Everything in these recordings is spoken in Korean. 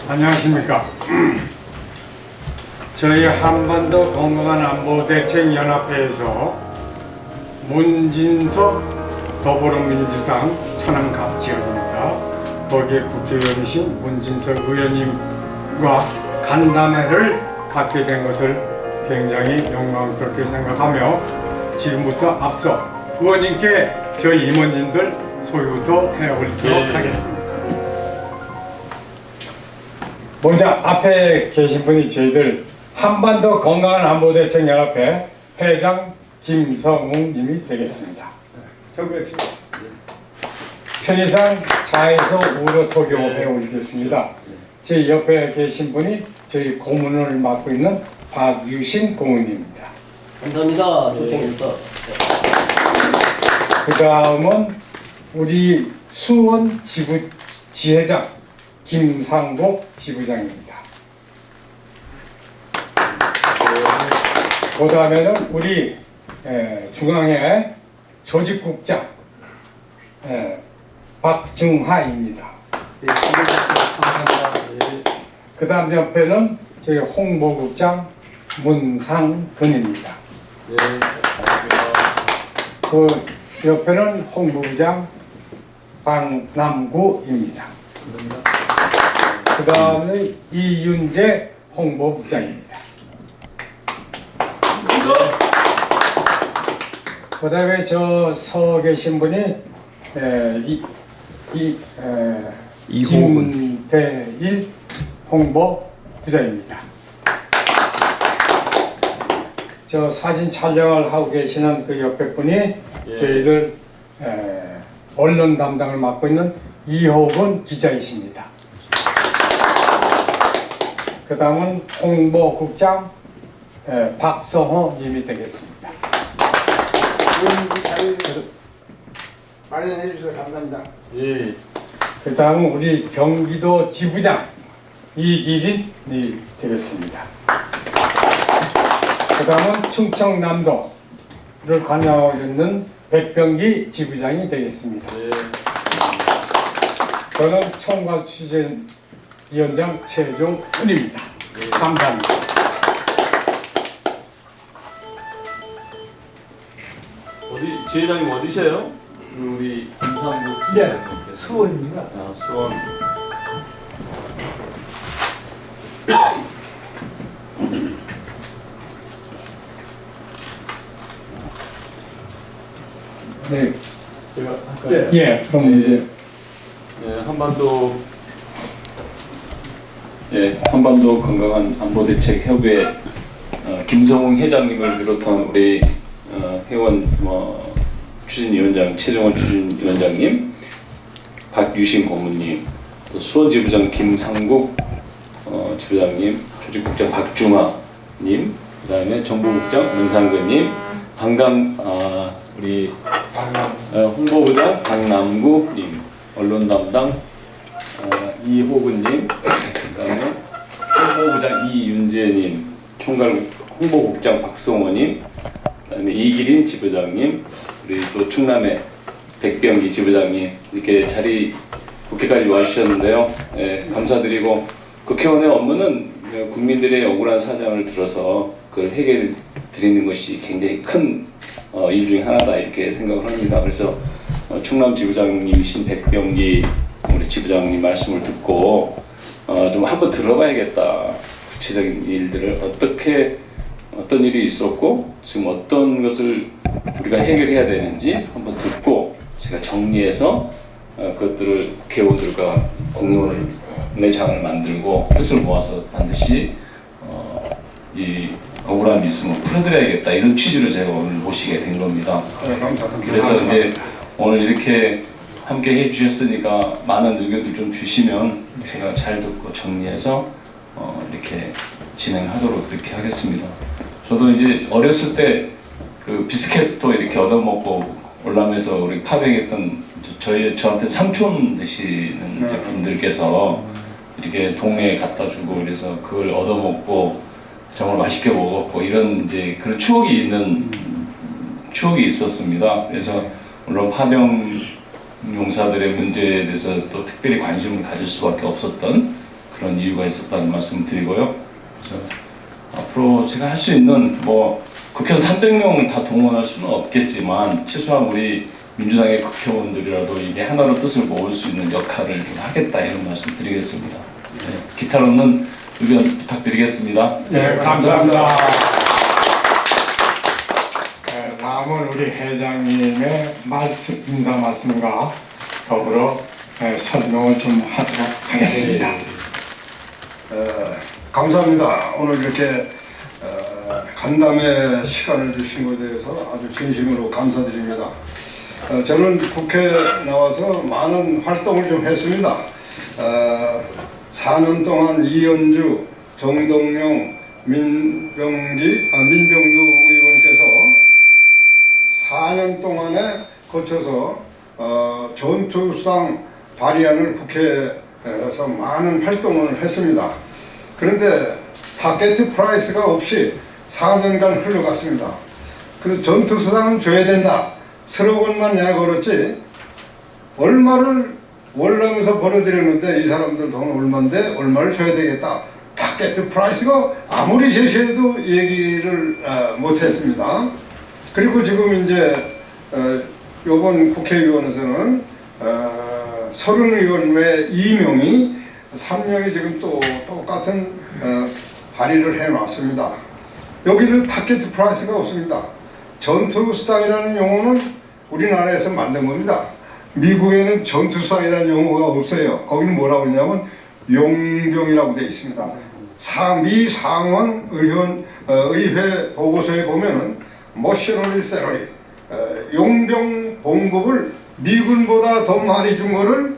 안녕하십니까. 저희 한반도 건강한 안보 대책 연합회에서 문진석 더불어민주당 천안갑 지역입니다. 거기에 국회의원이신 문진석 의원님과 간담회를 갖게 된 것을 굉장히 영광스럽게 생각하며 지금부터 앞서 의원님께 저희 임원진들 소개부터 해드리도록 하겠습니다. 먼저 앞에 계신 분이 저희들 한반도 건강한 안보대책연합회 회장 김성웅 님이 되겠습니다. 편의상 자에서 우로 소개해 올리겠습니다. 제 옆에 계신 분이 저희 고문을 맡고 있는 박유신 고문입니다. 감사합니다. 조청해서. 그 다음은 우리 수원 지부 지회장 김상복 지부장입니다. 그 다음에는 우리 중앙회 조직국장 박중하입니다. 그 다음 옆에는 저희 홍보국장 문상근입니다. 그 옆에는 홍보부장 박남구입니다. 그 다음에 이윤재 홍보부장입니다. 그 다음에 저 서 계신 분이 김대일 홍보부장입니다. 저 사진 촬영을 하고 계시는 그 옆에 분이 저희들 언론 담당을 맡고 있는 이호근 기자이십니다. 그 다음은 홍보국장 박성호 님이 되겠습니다. 마련해 주셔서 감사합니다. 예. 그 다음은 우리 경기도 지부장 이기린이 되겠습니다. 그 다음은 충청남도를 관장하고 있는 백병기 지부장이 되겠습니다. 예. 저는 총괄추진위원장 최종훈입니다. 예. 감사합니다. 지회장님 어디세요? 우리 김상국 지회장님께서. 수원입니다. 아, 수원. 네. 제가 할까요? 예. 그럼 이제 한반도 건강한 안보대책 협의회 김성웅 회장님을 비롯한 우리 회원 추진위원장 최종원 추진위원장님, 박유신 고문님, 또 수원지부장 김상국 지부장님, 조직국장 박중하님, 그다음에 정보국장 문상근님, 우리 홍보부장 박남구님, 언론 담당 이호근님, 그다음에 홍보부장 이윤재님, 총괄 홍보국장 박성호님, 그다음에 이기린 지부장님, 우리 또 충남의 백병기 지부장님 이렇게 국회까지 와주셨는데요. 감사드리고 국회의원의 업무는 국민들의 억울한 사정을 들어서 그걸 해결해 드리는 것이 굉장히 큰 일 중에 하나다 이렇게 생각을 합니다. 그래서 충남 지부장님이신 백병기 우리 지부장님 말씀을 듣고 좀 한번 들어봐야겠다. 구체적인 일들을 어떤 일이 있었고 지금 어떤 것을 우리가 해결해야 되는지 한번 듣고 제가 정리해서 그것들을 국회의원들과 공론의 장을 만들고 뜻을 모아서 반드시 이 억울함이 있으면 풀어드려야겠다 이런 취지로 제가 오늘 모시게 된 겁니다. 그래서 이제 오늘 이렇게 함께 해주셨으니까 많은 의견들 좀 주시면 제가 잘 듣고 정리해서 이렇게 진행하도록 그렇게 하겠습니다. 저도 이제 어렸을 때 그 비스켓도 이렇게 얻어먹고 올라면서 우리 파병했던 저한테 삼촌 되시는 분들께서 이렇게 동네에 갖다 주고 그래서 그걸 얻어먹고 정말 맛있게 먹었고 이런 이제 그런 추억이 있었습니다. 그래서 물론 파병 용사들의 문제에 대해서 또 특별히 관심을 가질 수밖에 없었던 그런 이유가 있었다는 말씀 드리고요. 그래서 앞으로 제가 할 수 있는 뭐 국회의원 300명 다 동원할 수는 없겠지만 최소한 우리 민주당의 국회의원들이라도 이게 하나로 뜻을 모을 수 있는 역할을 좀 하겠다 이런 말씀 드리겠습니다. 네, 기타로는 의견 부탁드리겠습니다. 예, 감사합니다. 네, 다음은 우리 회장님의 인사 말씀과 더불어 설명을 좀 하도록 하겠습니다. 감사합니다. 오늘 이렇게 간담회 시간을 주신 것에 대해서 아주 진심으로 감사드립니다. 저는 국회에 나와서 많은 활동을 좀 했습니다. 4년 동안 이현주, 정동영, 민병두 의원께서 4년 동안에 거쳐서 전투수당 발의안을 국회에서 많은 활동을 했습니다. 그런데 타겟 프라이스가 없이 4년간 흘러갔습니다. 그 전투수당은 줘야 된다 슬로건만 내걸었지 얼마를 월남에서 벌어들였는데 이 사람들 돈 얼마인데 얼마를 줘야 되겠다 타겟 프라이스가 아무리 제시해도 얘기를 못했습니다. 그리고 지금 이제 요번 국회의원에서는 30의원 외 2명이 3명이 지금 또 똑같은 발의를 해놨습니다. 여기는 타겟 프라이스가 없습니다. 전투수당이라는 용어는 우리나라에서 만든 겁니다. 미국에는 전투수당이라는 용어가 없어요. 거기는 뭐라고 그러냐면 용병이라고 되어 있습니다. 미 상원 의회 보고서에 보면은 머셔너리 세러리 용병 봉급을 미군보다 더 많이 준 거를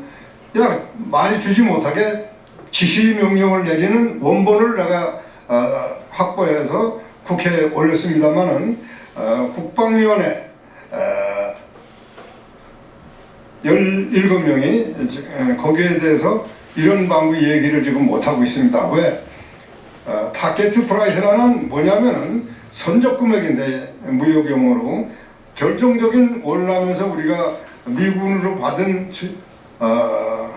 많이 주지 못하게 지시 명령을 내리는 원본을 내가 확보해서 국회에 올렸습니다만은 국방위원회 17명이 거기에 대해서 이런 방구 얘기를 지금 못하고 있습니다. 왜? 타겟 프라이스라는 뭐냐면은 선적금액인데 무역용어로 결정적인 월남에서 우리가 미군으로 받은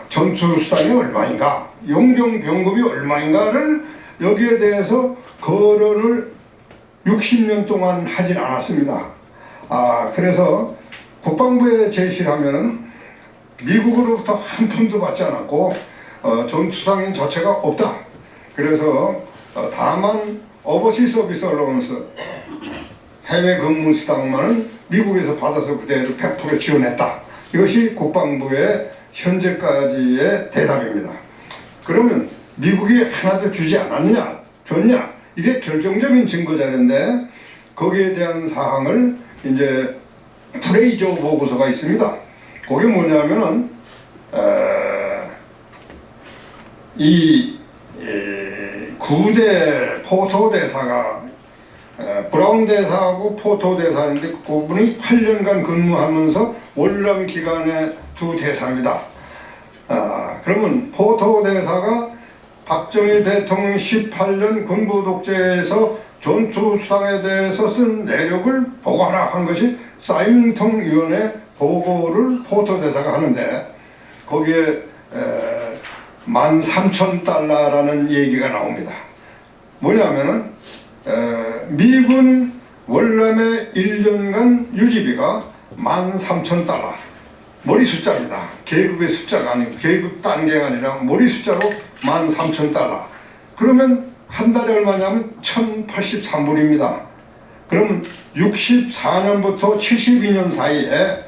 전투수당이 얼마인가 용병 병급이 얼마인가를 여기에 대해서 거론을 60년 동안 하진 않았습니다. 그래서 국방부에 제시를 하면은 미국으로부터 한 푼도 받지 않았고 전투수당 자체가 없다. 그래서 다만 오버시 서비스 얼라운스 해외 근무 수당만은 미국에서 받아서 그대로 100% 지원했다. 이것이 국방부의 현재까지의 대답입니다. 그러면 미국이 하나도 주지 않았느냐 줬냐 이게 결정적인 증거 자료인데 거기에 대한 사항을 이제 프레이저 보고서가 있습니다. 그게 뭐냐면은 이 9대 포토 대사가 브라운 대사하고 포토 대사인데 그분이 8년간 근무하면서 월남 기간의 두 대사입니다. 그러면 포토 대사가 박정희 대통령 18년 군부 독재에서 전투수당에 대해서 쓴 내력을 보고하라 한 것이 사임통 위원회 보고를 포토 대사가 하는데 거기에 13,000달러라는 얘기가 나옵니다. 뭐냐면은 미군 월남의 1년간 유지비가 13,000달러 머리 숫자입니다. 계급의 숫자가 아니고 계급 단계가 아니라 머리 숫자로 13,000달러 그러면 한 달에 얼마냐면 1,083불입니다. 그럼 64년부터 72년 사이에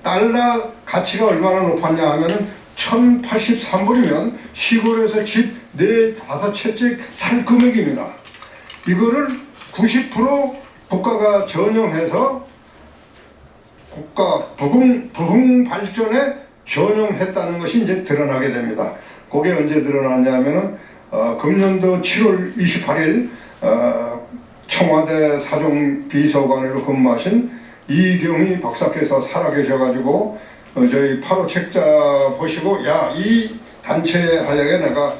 달러 가치가 얼마나 높았냐 하면은 1,083불이면 시골에서 집 4, 5채째 살 금액입니다. 이거를 90% 국가가 전용해서 국가 부흥 발전에 전용했다는 것이 이제 드러나게 됩니다. 그게 언제 드러나냐면은 금년도 7월 28일 청와대 사정비서관으로 근무하신 이경희 박사께서 살아계셔가지고 저희 8호 책자 보시고 야, 이 단체 하역에 내가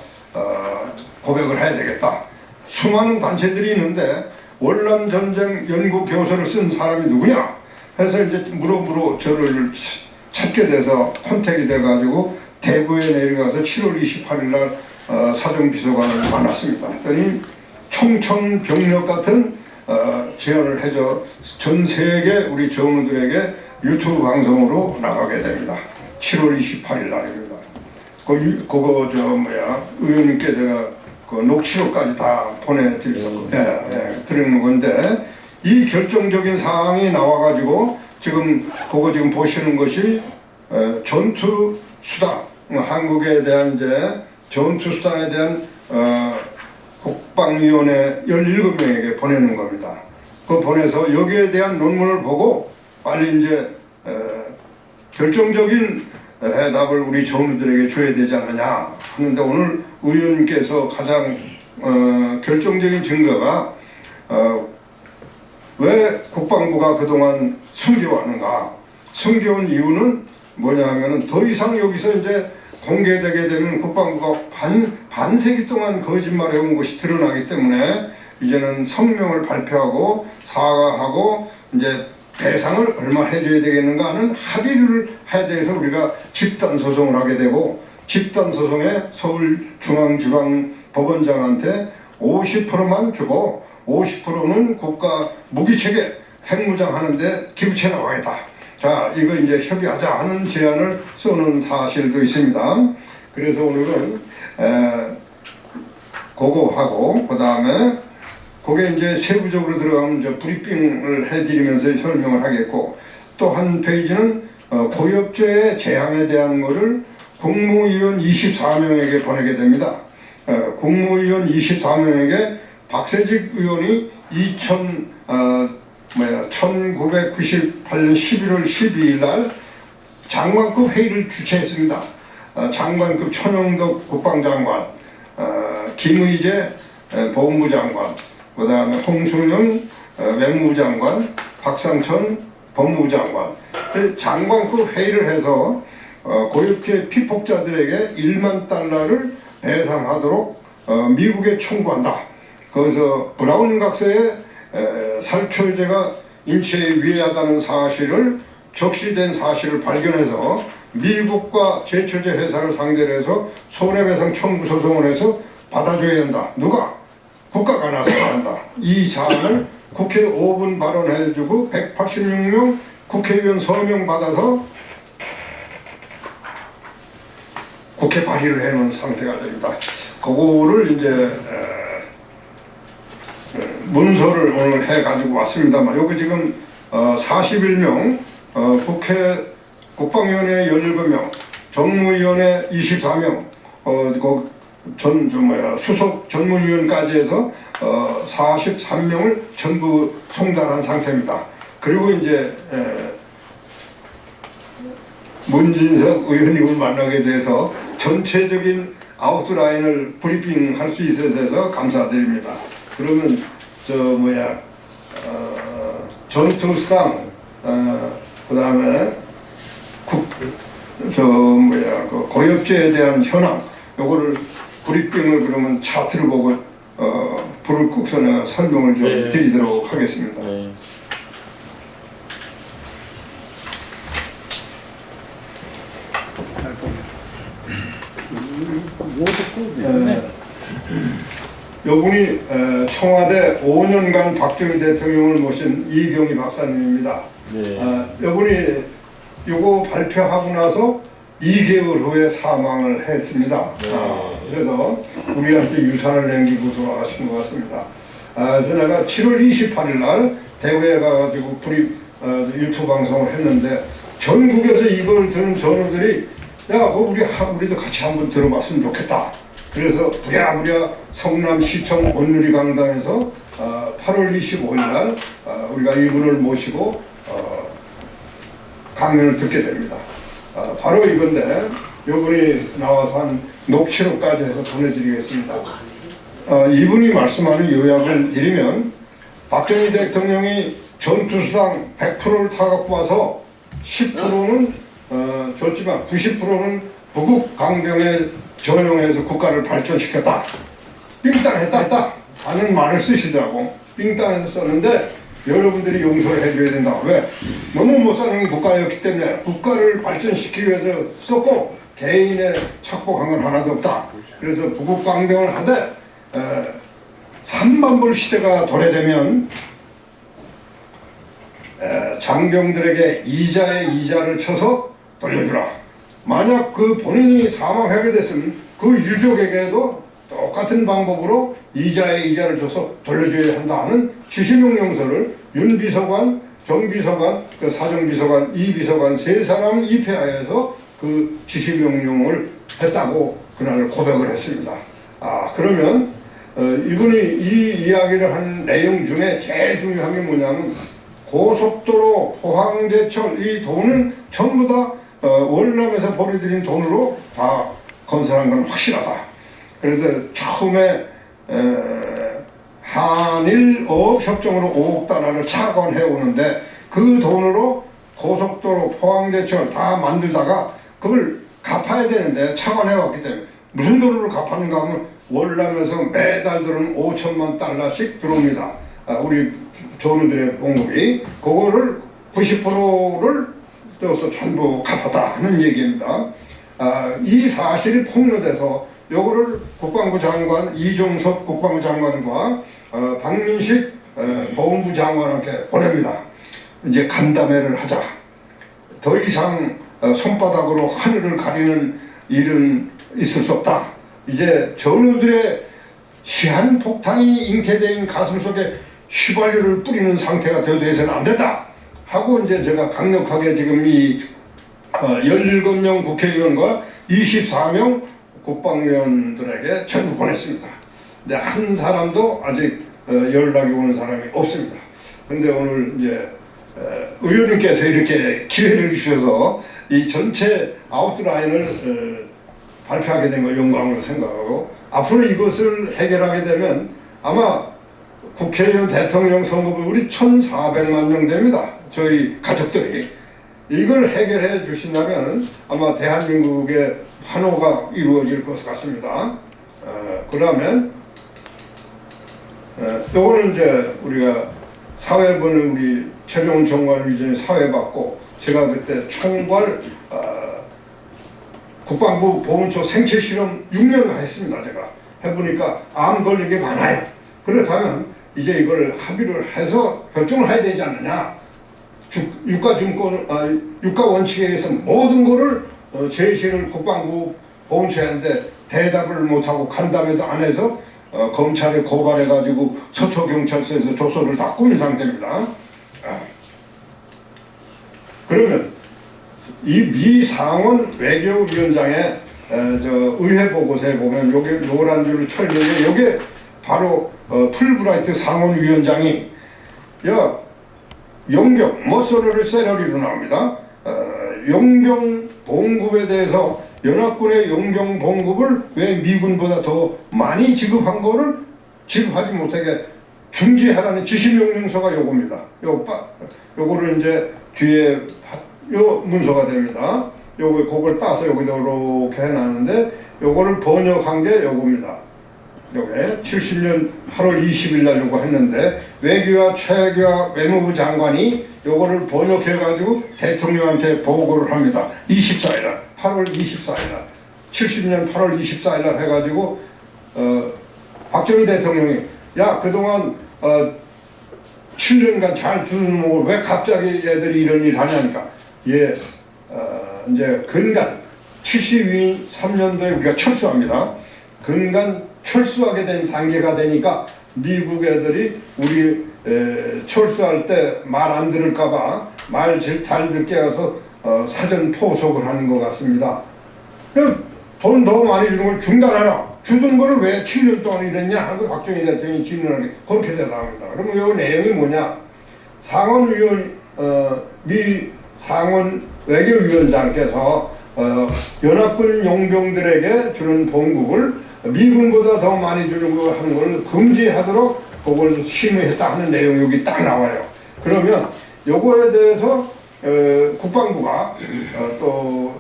고백을 해야 되겠다. 수많은 단체들이 있는데 월남전쟁 연구 교서를 쓴 사람이 누구냐 해서 이제 물어 저를 찾게 돼서 컨택이 돼가지고 대구에 내려가서 7월 28일 날 사정비서관을 만났습니다. 했더니 청천벽력 같은 제안을 해줘 전 세계 우리 정원들에게 유튜브 방송으로 나가게 됩니다. 7월 28일 날입니다. 그거 의원님께 제가 그 녹취록까지 다 보내드렸었고, 드리는 건데 이 결정적인 사항이 나와가지고 지금 그거 지금 보시는 것이 전투 수당 한국에 대한 이제 전투 수당에 대한 국방위원회 17명에게 보내는 겁니다. 그 보내서 여기에 대한 논문을 보고 빨리 이제 결정적인 해답을 우리 정부들에게 줘야 되지 않느냐 하는데 오늘 의원님께서 가장 결정적인 증거가 왜 국방부가 그동안 숨겨왔는가? 숨겨온 이유는 뭐냐 하면은 더 이상 여기서 이제 공개되게 되면 국방부가 반세기 동안 거짓말해온 것이 드러나기 때문에 이제는 성명을 발표하고 사과하고 이제 배상을 얼마 해줘야 되겠는가 하는 합의를 해야 돼서 우리가 집단소송을 하게 되고 집단소송에 서울중앙지방법원장한테 50%만 주고 50%는 국가 무기체계 핵무장 하는데 기부채 나가겠다. 자, 이거 이제 협의하자 하는 제안을 써놓은 사실도 있습니다. 그래서 오늘은 그거 하고 그 다음에 그게 이제 세부적으로 들어가면 이제 브리핑을 해드리면서 설명을 하겠고 또 한 페이지는 고엽제의 재앙에 대한 거를 국무위원 24명에게 보내게 됩니다. 국무위원 24명에게 박세직 의원이 1998년 11월 12일 날 장관급 회의를 주최했습니다. 장관급 천영덕 국방장관, 김의제 보훈부 장관, 그 다음에 홍순영 외무부 장관, 박상천 법무부 장관 장관급 회의를 해서 고엽제 피폭자들에게 1만 달러를 배상하도록 미국에 청구한다. 거기서 브라운 각서에 살처제가 인체에 위해하다는 사실을 적시된 사실을 발견해서 미국과 제초제 회사를 상대로 해서 손해배상 청구 소송을 해서 받아줘야 한다. 누가? 국가가 나서야 한다. 이 사안을 국회 5분 발언해주고 186명 국회의원 서명 받아서 국회 발의를 해놓은 상태가 됩니다. 그거를 이제 문서를 오늘 해가지고 왔습니다만 여기 지금 41명 국회 국방위원회 17명 정무위원회 24명 수석 전문위원까지 해서 43명을 전부 송달한 상태입니다. 그리고 이제 문진석 의원님을 만나게 돼서 전체적인 아웃라인을 브리핑할 수 있어서 감사드립니다. 그러면 전투수당 그 다음에 그 고엽제에 대한 현황 요거를 브리핑을 그러면 차트를 보고 불을 끄고서 내가 설명을 좀 드리도록 하겠습니다. 요분이 청와대 5년간 박정희 대통령을 모신 이경희 박사님입니다. 요분이 요거 발표하고 나서 2개월 후에 사망을 했습니다. 그래서 우리한테 유산을 남기고 돌아가신 것 같습니다. 그래서 내가 7월 28일 날 대구에 가가지고 유튜브 방송을 했는데 전국에서 이걸 들은 전우들이 야, 우리도 같이 한번 들어봤으면 좋겠다. 그래서 부랴부랴 성남시청 온누리 강당에서 8월 25일 날 우리가 이분을 모시고 강연을 듣게 됩니다. 바로 이건데 이분이 나와서 한 녹취록까지 해서 보내드리겠습니다. 이분이 말씀하는 요약을 드리면 박정희 대통령이 전투수당 100%를 타갖고 와서 10%는 줬지만 90%는 부국 강병에 전용해서 국가를 발전시켰다. 삥땅했다 하는 말을 쓰시더라고. 삥땅해서 썼는데 여러분들이 용서를 해줘야 된다. 왜? 너무 못 사는 국가였기 때문에 국가를 발전시키기 위해서 썼고 개인의 착복한 건 하나도 없다. 그래서 부국강병을 하되 3만 불 시대가 도래되면 장병들에게 이자에 이자를 쳐서 돌려주라. 만약 그 본인이 사망하게 됐으면 그 유족에게도 똑같은 방법으로 이자에 이자를 줘서 돌려줘야 한다는 지시명령서를 윤 비서관, 정 비서관, 그 사정비서관, 이 비서관 세 사람 입회하여서 그 지시명령을 했다고 그날 고백을 했습니다. 그러면 이분이 이 이야기를 한 내용 중에 제일 중요한 게 뭐냐면 고속도로, 포항제철 이 돈은 전부 다 월남에서 보내드린 돈으로 다 건설한 건 확실하다. 그래서 처음에 한일어업협정으로 5억 달러를 차관해 오는데 그 돈으로 고속도로, 포항제철 다 만들다가 그걸 갚아야 되는데 차관해 왔기 때문에 무슨 돈으로 갚았는가 하면 월남에서 매달 들어오는 5천만 달러씩 들어옵니다. 우리 전우들의 봉급이 그거를 90%를 떠서 전부 갚았다 하는 얘기입니다. 이 사실이 폭로돼서 요거를 국방부 장관 이종섭 국방부 장관과 박민식 보훈부 장관한테 보냅니다. 이제 간담회를 하자. 더 이상 손바닥으로 하늘을 가리는 일은 있을 수 없다. 이제 전우들의 시한폭탄이 잉태된 가슴 속에 휘발유를 뿌리는 상태가 되어서는 안 된다 하고 이제 제가 강력하게 지금 이 17명 국회의원과 24명 국방위원들에게 전부 보냈습니다. 근데 한 사람도 아직 연락이 오는 사람이 없습니다. 근데 오늘 이제 의원님께서 이렇게 기회를 주셔서 이 전체 아웃라인을 발표하게 된 걸 영광으로 생각하고 앞으로 이것을 해결하게 되면 아마 국회의원 대통령 선거부 우리 1,400만 명 됩니다. 저희 가족들이 이걸 해결해 주신다면 아마 대한민국의 환호가 이루어질 것 같습니다. 그러면 요거는 이제 우리가 사회부는 우리 최종훈 총괄위원장이 사회 받고 제가 그때 총괄 국방부 보훈처 생체 실험 6년간 했습니다. 제가 해보니까 암 걸리게 많아요. 그렇다면 이제 이걸 합의를 해서 결정을 해야 되지 않느냐. 유가 원칙에 의해서 모든 거를 제시를 국방부 보훈처한테 대답을 못하고 간담회도 안 해서 검찰에 고발해가지고 서초경찰서에서 조서를 다 꾸민 상태입니다. 그러면 이 미 상원 외교위원장의 의회 보고서에 보면 여기 노란 줄을 쳐있는데 여기 바로 풀브라이트 상원위원장이 용병 머서러를 세러리로 나옵니다. 용병 봉급에 대해서 연합군의 용병 봉급을 왜 미군보다 더 많이 지급한 거를 지급하지 못하게 중지하라는 지시명령서가 요겁니다. 요거를 이제 뒤에 요 문서가 됩니다. 그걸 따서 여기다 이렇게 해놨는데 요거를 번역한 게 요겁니다. 요게 70년 8월 20일 날 요거 했는데 외교와 최규하 외무부 장관이 요거를 번역해가지고 대통령한테 보고를 합니다. 24일 날 8월 24일 날 70년 8월 24일 날 해가지고 박정희 대통령이 야 그동안 7년간 잘 두는 목을 왜 갑자기 얘들이 이런 일 하냐니까 이제 근간 73년도에 우리가 철수합니다. 근간 철수하게 된 단계가 되니까 미국 애들이 우리 철수할 때 말 안 들을까봐 말 잘 듣게 해서 사전 포석을 하는 것 같습니다. 돈 더 많이 주는 걸 중단하라. 주던 거를 왜 7년 동안 이랬냐 하고 박정희 대통령이 질문하게 그렇게 대답합니다. 그러면 이 내용이 뭐냐? 미 상원 외교위원장께서 연합군 용병들에게 주는 봉급을 미군보다 더 많이 주는 거 하는 걸 금지하도록 그걸 심의했다 하는 내용이 여기 딱 나와요. 그러면 요거에 대해서 국방부가 또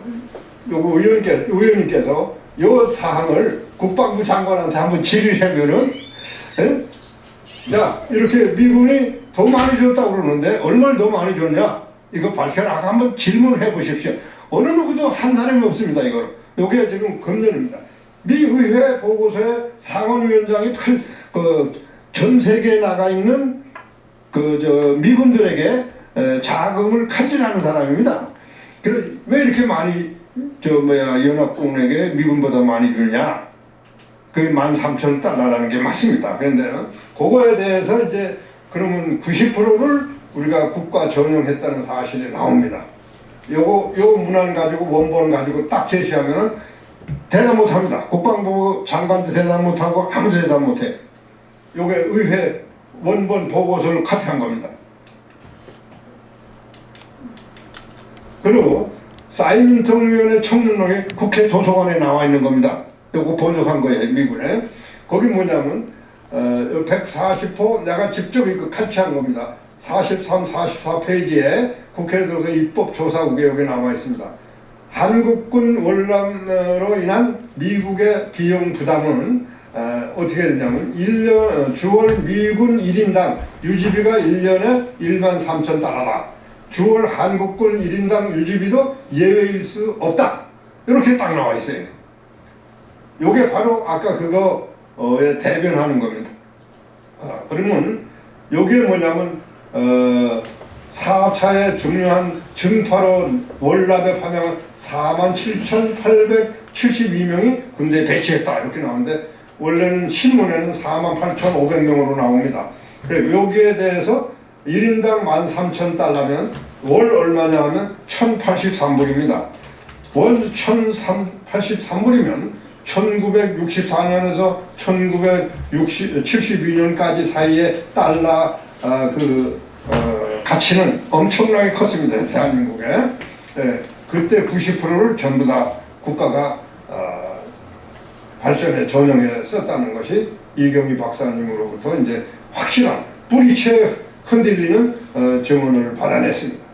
요거 의원님께서 요 사항을 국방부 장관한테 한번 질의하면은 자 이렇게 미군이 더 많이 줬다고 그러는데 얼마를 더 많이 줬냐 이거 밝혀라 한번 질문을 해 보십시오. 어느 누구도 한 사람이 없습니다. 이걸 요게 지금 금년입니다. 미 의회 보고서에 상원위원장이 전 세계에 나가 있는 미군들에게 자금을 칼질하는 사람입니다. 그래 왜 이렇게 많이 연합국에게 미군보다 많이 주느냐? 그게 13,000달러라는 게 맞습니다. 그런데 그거에 대해서 이제 그러면 90%를 우리가 국가 전용했다는 사실이 나옵니다. 요 문안 가지고 원본 가지고 딱 제시하면은 대답 못합니다. 국방부 장관도 대답 못하고 아무도 대답 못해. 요게 의회 원본 보고서를 카피한 겁니다. 그리고 사이민통위원회 청문록에 국회 도서관에 나와 있는 겁니다. 요거 번역한 거예요, 미군에. 거기 뭐냐면 140호 내가 직접 이거 칼치한 겁니다. 43, 44페이지에 국회 도서 입법조사국에 여기 나와 있습니다. 한국군 월남으로 인한 미국의 비용 부담은 어떻게 되냐면 주월 미군 1인당 유지비가 1년에 13,000달러다. 주월 한국군 1인당 유지비도 예외일 수 없다. 이렇게 딱 나와 있어요. 요게 바로 아까 그거에 대변하는 겁니다. 그러면 요게 뭐냐면 4차의 중요한 증파로 월남에 파병한 47,872명이 군대에 배치했다 이렇게 나오는데 원래는 신문에는 48,500명으로 나옵니다. 여기에 대해서 1인당 13,000달러면 월 얼마냐 하면 1,083불입니다. 월 1,083불이면 1964년에서 1972년까지 사이에 달러 가치는 엄청나게 컸습니다. 대한민국에. 그때 90%를 전부 다 국가가 발전에 전용해 썼다는 것이 이경희 박사님으로부터 이제 확실한 뿌리채 흔들리는 증언을 받아냈습니다.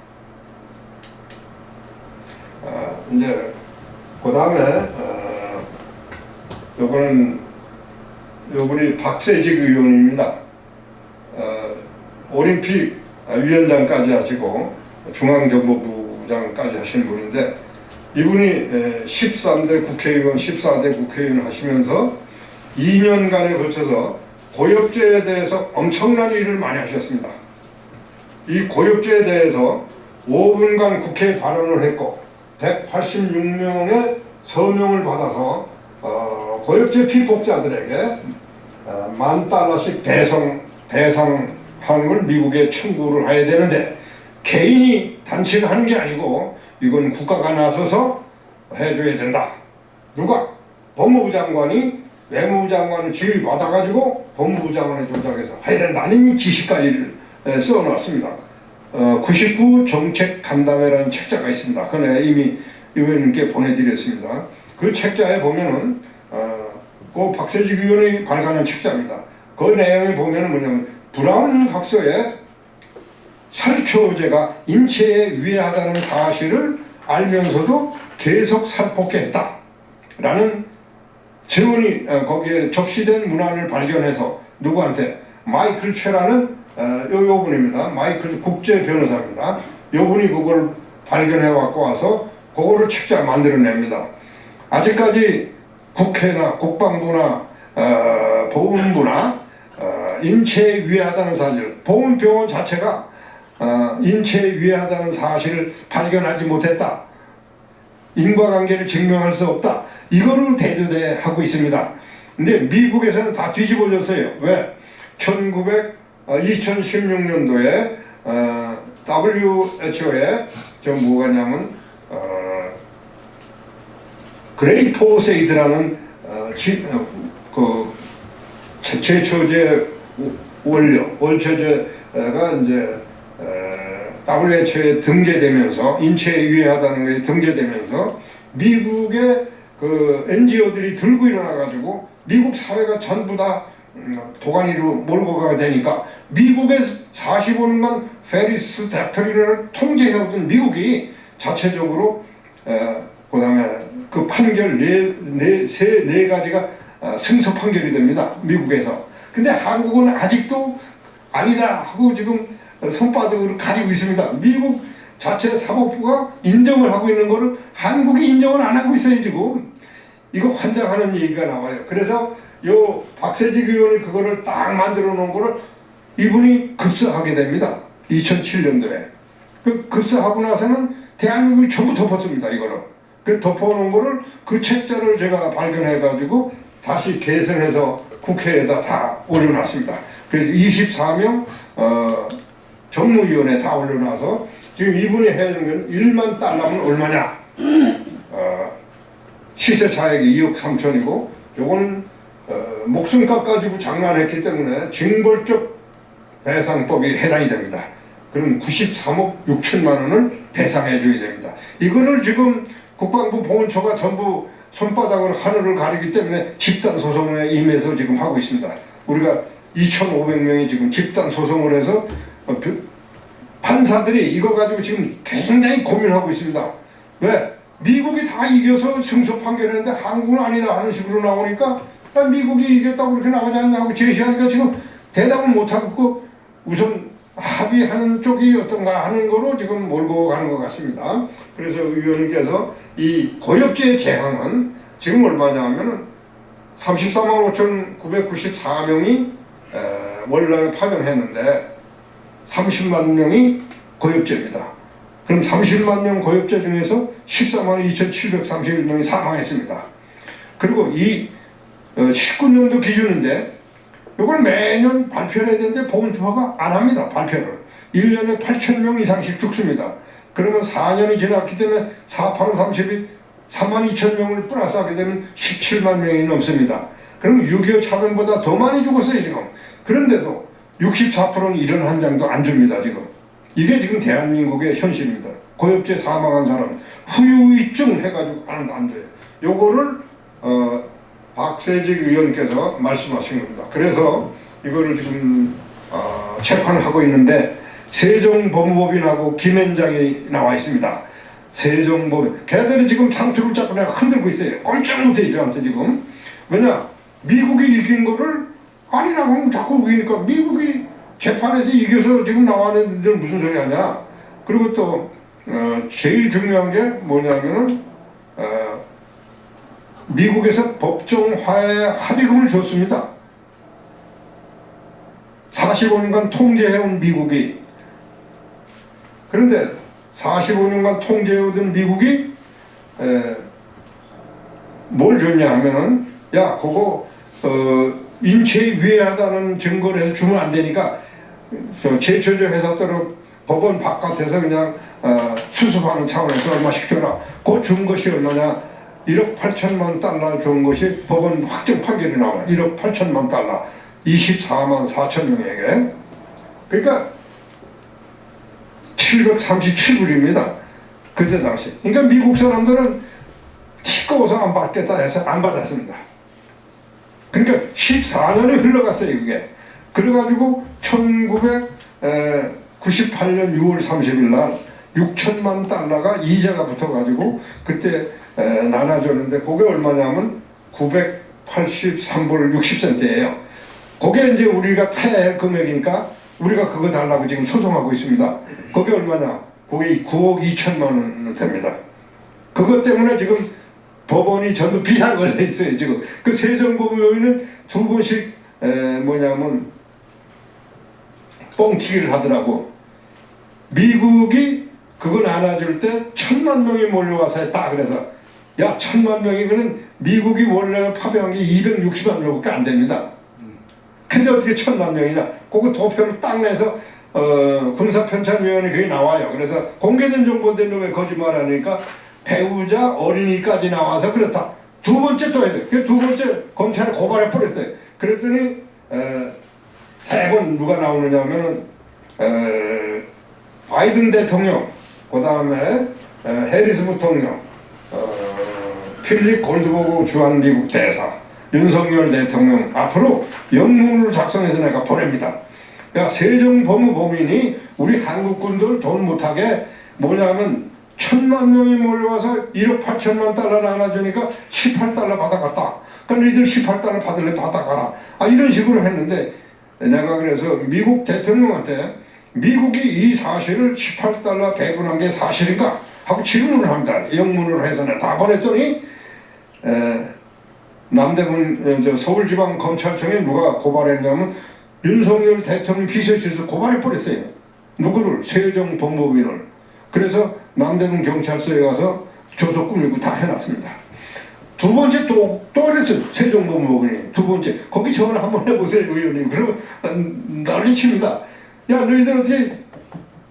이제 그 다음에 요분이 박세직 의원입니다. 올림픽 위원장까지 하시고 중앙정보부장까지 하신 분인데 이분이 13대 국회의원, 14대 국회의원 하시면서 2년간에 걸쳐서 고엽제에 대해서 엄청난 일을 많이 하셨습니다. 이 고엽제에 대해서 5분간 국회에 발언을 했고 186명의 서명을 받아서 고엽제 피폭자들에게 $10,000씩 배상하는 걸 미국에 청구를 해야 되는데 개인이 단체가 하는 게 아니고 이건 국가가 나서서 해줘야 된다. 누가? 법무부 장관이 외무부 장관을 지휘받아가지고 법무부 장관을 조작해서 해야 된다는 지시까지를 써놨습니다. 99 정책 간담회라는 책자가 있습니다. 그네 이미 의원님께 보내드렸습니다. 그 책자에 보면은 그 박세직 의원이 발간한 책자입니다. 그 내용에 보면은 뭐냐면 브라운 각서에 살처제가 인체에 위해하다는 사실을 알면서도 계속 살폭했다 라는 증언이 거기에 적시된 문안을 발견해서 누구한테 마이클 최라는 요 분입니다. 마이클 국제 변호사입니다. 요 분이 그걸 발견해 갖고 와서 그거를 책자 만들어냅니다. 아직까지 국회나 국방부나 보훈부나 인체에 위해하다는 사실, 보훈병원 자체가 인체에 위해하다는 사실을 발견하지 못했다. 인과관계를 증명할 수 없다. 이거를 대두하고 있습니다. 근데 미국에서는 다 뒤집어졌어요. 왜? 2016년도에 WHO에 뭐가냐면 그레이포세이드라는 제초제 월초제가 이제 WHO에 등재되면서 인체에 유해하다는 것이 등재되면서 미국의 그 NGO들이 들고 일어나가지고 미국 사회가 전부 다 도가니로 몰고 가게 되니까 미국의 45년간 페리스 닥터리를 통제해오던 미국이 자체적으로 그 다음에 그 판결 네 가지가 승소 판결이 됩니다. 미국에서. 근데 한국은 아직도 아니다 하고 지금 손바닥으로 가리고 있습니다. 미국 자체 사법부가 인정을 하고 있는 거를 한국이 인정을 안 하고 있어요 지금. 이거 환장하는 얘기가 나와요. 그래서 요 박세직 의원이 그거를 딱 만들어 놓은 거를 이분이 급사하게 됩니다. 2007년도에. 그 급사하고 나서는 대한민국이 전부 덮었습니다. 이거를. 그 덮어놓은 거를 그 책자를 제가 발견해가지고 다시 개선해서 국회에다 다 올려놨습니다. 그래서 24명 정무위원회 다 올려놔서 지금 이분이 해야 되는 건 1만 달러면 얼마냐? 시세 차익이 2억 3천이고 요거는 목숨값 가지고 장난했기 때문에 징벌적 배상법이 해당이 됩니다. 그럼 93억 6천만 원을 배상해 줘야 됩니다. 이거를 지금 국방부 보훈처가 전부 손바닥으로 하늘을 가리기 때문에 집단 소송에 임해서 지금 하고 있습니다. 우리가 2,500명이 지금 집단 소송을 해서 판사들이 이거 가지고 지금 굉장히 고민하고 있습니다. 왜? 미국이 다 이겨서 승소 판결했는데 한국은 아니다 하는 식으로 나오니까 미국이 이겼다고 그렇게 나오지 않나 하고 제시하니까 지금 대답을 못하고 우선 합의하는 쪽이 어떤가 하는 거로 지금 몰고 가는 것 같습니다. 그래서 의원님께서 이 고엽제 제한은 지금 얼마냐 하면은 34만 5,994명이 월남에 파병했는데 30만 명이 고엽제입니다. 그럼 30만 명 고엽제 중에서 14만 2,731명이 사망했습니다. 그리고 이 19년도 기준인데 이걸 매년 발표를 해야 되는데 보훈처가 안 합니다. 발표를. 1년에 8,000명 이상씩 죽습니다. 그러면 4년이 지났기 때문에 4, 8, 32, 3만 2천 명을 플러스 하게 되면 17만 명이 넘습니다. 그럼 6.25 참전보다 더 많이 죽었어요 지금. 그런데도 64%는 이런 한 장도 안 줍니다 지금. 이게 지금 대한민국의 현실입니다. 고엽제 사망한 사람 후유증 해가지고 안 돼요. 요거를 박세직 의원께서 말씀하신 겁니다. 그래서 이거를 지금 재판을 하고 있는데 세종법무법인하고 김현장이 나와 있습니다. 세종법인 걔들이 지금 상투를 잡고 내가 흔들고 있어요. 꼼짝 못해 저한테 지금. 왜냐 미국이 이긴 거를 아니라고 하면 자꾸 우기니까 미국이 재판에서 이겨서 지금 나와는 데는 무슨 소리 하냐. 그리고 또 제일 중요한 게 뭐냐면은 미국에서 법정화해 합의금을 줬습니다. 45년간 통제해온 미국이. 그런데 45년간 통제해오던 미국이 뭘 줬냐 하면은 야 그거 인체에 위해하다는 증거를 해서 주면 안 되니까 제초제 회사들은 법원 바깥에서 그냥 수습하는 차원에서 얼마씩 줘라. 그 준 것이 얼마냐? 1억 8천만 달러 준 것이 법원 확정 판결이 나와요. 1억 8천만 달러 24만 4천 명에게. 그러니까 737불입니다. 그때 당시. 그러니까 미국 사람들은 티꺼워서 안 받겠다 해서 안 받았습니다. 그러니까 14년이 흘러갔어요 그게. 그래가지고 1998년 6월 30일 날 6천만 달러가 이자가 붙어가지고 그때 나눠줬는데 그게 얼마냐면 983불 60센트예요. 그게 이제 우리가 타야 할 금액이니까 우리가 그거 달라고 지금 소송하고 있습니다. 그게 얼마냐? 그게 9억 2천만 원 됩니다. 그것 때문에 지금 법원이 전부 비상 걸려 있어요 지금. 그 세종법무법인은 두 번씩 뭐냐면 뻥튀기를 하더라고. 미국이 그거 안아줄 때 1,000만 명이 몰려와서 했다. 그래서 야 1,000만 명이 그는 미국이 원래 파병한 게 260만 명밖에 안 됩니다. 근데 어떻게 1,000만 명이냐? 그거 도표를 딱 내서 군사편찬위원회 그게 나와요. 그래서 공개된 정보인데 왜 거짓말하니까 배우자 어린이까지 나와서 그렇다. 두 번째 또 해야 돼. 그 두 번째 검찰에 고발해 버렸어요. 그랬더니 대부분 누가 나오느냐면은 바이든 대통령, 그 다음에 해리스 부통령, 필립 골드버그 주한 미국 대사, 윤석열 대통령 앞으로 영문을 작성해서 내가 보냅니다. 야 세종법무법인이 우리 한국군들 돈 못하게 뭐냐면 1,000만 명이 몰려와서 1억 8천만 달러를 안아주니까 18달러 받아갔다. 그럼 니들 18달러 받을래 받아가라. 이런 식으로 했는데 내가 그래서 미국 대통령한테 미국이 이 사실을 18달러 배분한 게 사실인가 하고 질문을 합니다. 영문으로 해서 내가 다 보냈더니 남대문 서울지방검찰청에 누가 고발했냐면 윤석열 대통령 비서실에서 고발해버렸어요. 누구를? 세종 법무부인을. 그래서 남대문 경찰서에 가서 조서 꾸미고 다 해놨습니다. 두 번째 또 그랬어요. 세종 법무부인이. 두 번째 거기 전화 한번 해보세요 의원님. 그러면 난리칩니다. 야 너희들 어떻게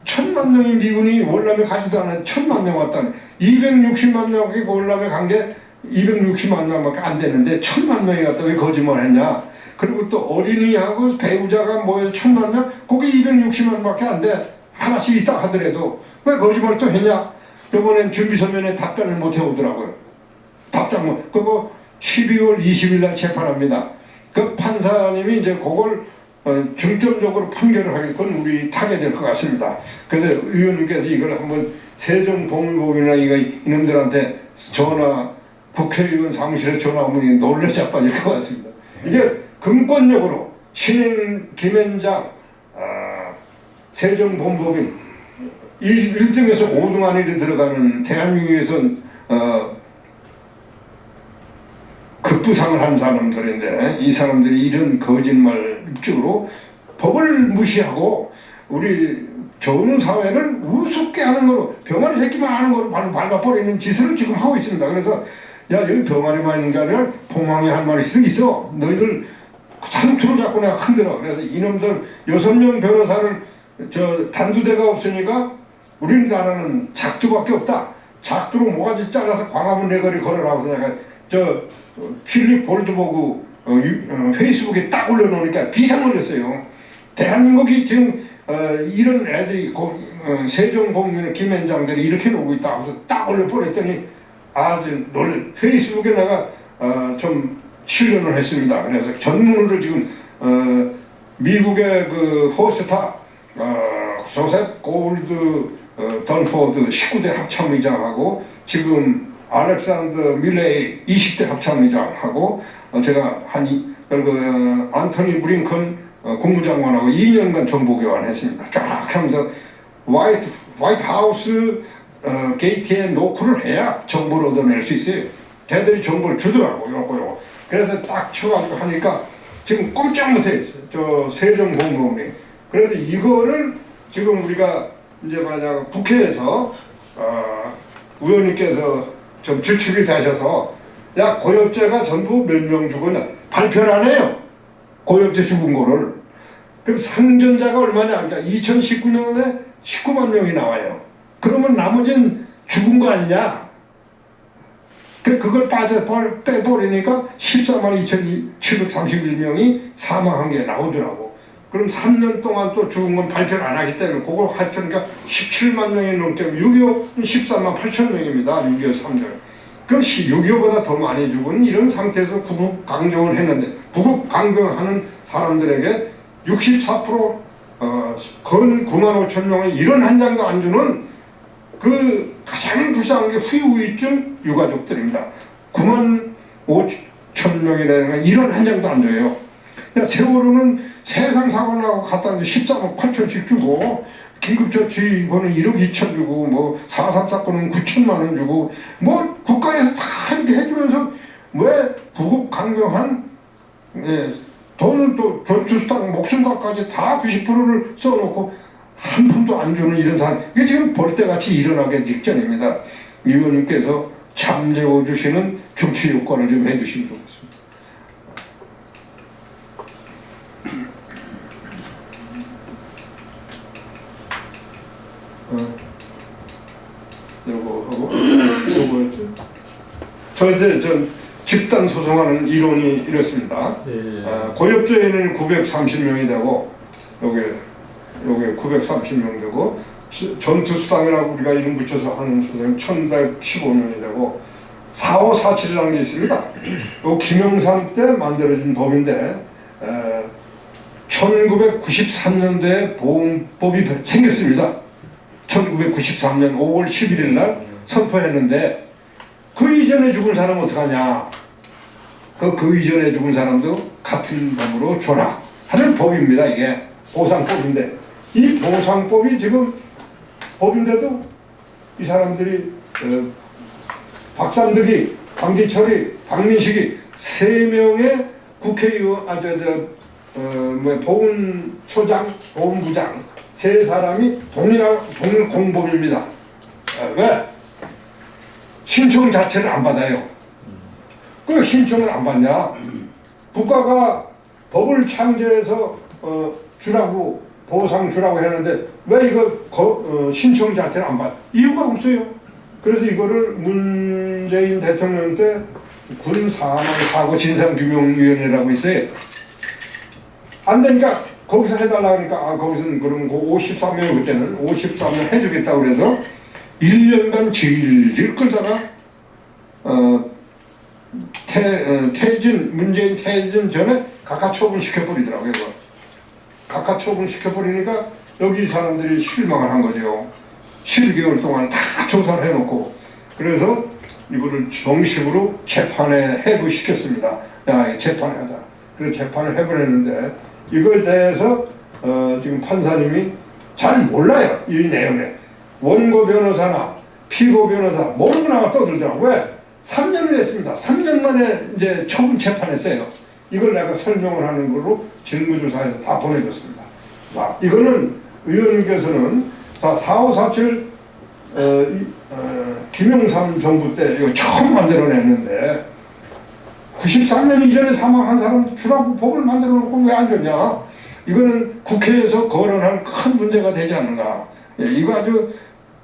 1000만 명의 미군이 월남에 가지도 않은 1000만 명 왔다니 260만 명이 월남에 간 게 260만 명밖에 안 되는데 1000만 명이 갔다 왜 거짓말했냐. 그리고 또 어린이하고 배우자가 모여서 1000만 명 거기 260만밖에 안 돼. 하나씩 있다 하더라도 왜 거짓말 또 했냐. 이번엔 준비서면에 답변을 못 해오더라고요. 답장 못. 그거 12월 20일 날 재판합니다. 그 판사님이 이제 그걸 중점적으로 판결을 하겠건 우리 타게 될 것 같습니다. 그래서 의원님께서 이걸 한번 세종법무부나 이놈들한테 전화, 국회의원 사무실에 전화하면 놀래 자빠질 것 같습니다. 이게 금권력으로 신행 김앤장, 세종법무법인 1등에서 5등 안에 들어가는 대한민국에선 급부상을 한 사람들인데 이 사람들이 이런 거짓말 입증으로 법을 무시하고 우리 좋은 사회를 우습게 하는 거로 병아리 새끼만 하는 거로 밟아버리는 짓을 지금 하고 있습니다. 그래서 야 여기 병아리만 있는 게 아니라 봉황이 한 마리씩 있어. 너희들 상투를 잡고 내가 흔들어. 그래서 이놈들 6명 변호사를 단두대가 없으니까 우리나라는 작두밖에 없다. 작두로 모가지 잘라서 광화문 내거리 걸어라고 해서 내가 필립 볼드보그 페이스북에 딱 올려놓으니까 비상 걸렸어요. 대한민국이 지금 이런 애들이 세종법무부의 김앤장들이 이렇게 놀고 있다 하고서 딱 올려버렸더니 아주 페이스북에 내가 좀 실현을 했습니다. 그래서 전문으로 지금 미국의 그 호스타 조셉 골드 던포드 19대 합참의장하고 지금 알렉산더 밀레이 20대 합참의장하고 제가 안토니 브링컨 국무장관하고 2년간 정보교환했습니다. 쫙 하면서 화이트 하우스 게이트에 노크를 해야 정보를 얻어낼 수 있어요. 걔들이 정보를 주더라고요. 요거. 그래서 딱 쳐가지고 하니까 지금 꼼짝 못해 있어요. 저 세종법무부이. 그래서 이거를 지금 우리가 이제 만약 국회에서 의원님께서 좀 질축이 되셔서 야 고엽제가 전부 몇 명 죽었냐 발표를 안 해요. 고엽제 죽은 거를. 그럼 상전자가 얼마냐. 그러니까 2019년에 19만 명이 나와요. 그러면 나머지는 죽은 거 아니냐. 그걸 빼버리니까 14만 2,731명이 사망한 게 나오더라고. 그럼 3년 동안 또 죽은 건 발표를 안 하기 때문에 그걸 합치니까 17만 명이 넘게 6.25는 14만 8천 명입니다. 6.25 3년. 그럼 6.25보다 더 많이 죽은 이런 상태에서 구국 강경을 했는데 구국 강경하는 사람들에게 64% 건 9만 5천 명에 이런 한 장도 안 주는 그 가장 불쌍한 게 후유증 유가족들입니다. 9만 5천 명이라는 이런 한 장도 안 줘요. 세월호는 세상 사고 나고 갖다 14만 8천씩 주고 긴급조치 이거는 1억 2천 주고 뭐 4.3 사건은 9천만 원 주고 뭐 국가에서 다 이렇게 해주면서 왜 구국 강경한 돈을 또 전투수당 목숨값까지 다 90%를 써놓고 한 푼도 안 주는 이런 사람 이게 지금 벌떼같이 일어나기 직전입니다. 의원님께서 잠재워 주시는 정치 효과를 좀 해주시면 좋겠습니다. 요거 하고 요거였죠. 전 집단 소송하는 이론이 이렇습니다. 고엽죄에는 930명이 되고 요게 930명 되고 전투수당이라고 우리가 이름 붙여서 하는 소송은 1115명이 되고 4547이라는 게 있습니다. 요 김영삼 때 만들어진 법인데 1993년도에 보험법이 생겼습니다. 1993년 5월 11일 날 선포했는데 그 이전에 죽은 사람은 어떡하냐. 그 이전에 죽은 사람도 같은 법으로 줘라 하는 법입니다. 이게 보상법인데 이 보상법이 지금 법인데도 이 사람들이 박산득이, 강기철이, 박민식이 3명의 국회의원, 보훈처장, 보훈부장 3사람이 동일 공범입니다. 왜? 신청 자체를 안 받아요. 그 신청을 안 받냐? 국가가 법을 창제해서 주라고 보상 주라고 했는데 왜 이거 신청 자체를 안 받? 이유가 없어요. 그래서 이거를 문재인 대통령 때 군 사망 사고 진상규명위원회라고 있어요. 안 되니까 거기서 해달라 하니까 거기서는 그럼 53명 그때는 53명 해주겠다고 그래서 1년간 질질 끌다가 문재인 퇴진 전에 각하 처분시켜버리더라고요. 각하 처분시켜버리니까 여기 사람들이 실망을 한 거죠. 12개월 동안 다 조사를 해놓고 그래서 이거를 정식으로 재판에 회부시켰습니다. 야, 재판에 하자. 그래서 재판을 해버렸는데 이거에 대해서 지금 판사님이 잘 몰라요. 이 내용에. 원고 변호사나 피고 변호사 모르고 나가 떠들더라고요. 왜? 3년이 됐습니다. 3년 만에 이제 처음 재판했어요. 이걸 내가 설명을 하는 걸로 질무조사해서 다 보내줬습니다. 자, 이거는 의원님께서는 4547 김영삼 정부 때 이거 처음 만들어냈는데 93년 이전에 사망한 사람 주라고 법을 만들어 놓고 왜 안 줬냐? 이거는 국회에서 거론한 큰 문제가 되지 않는가? 이거 아주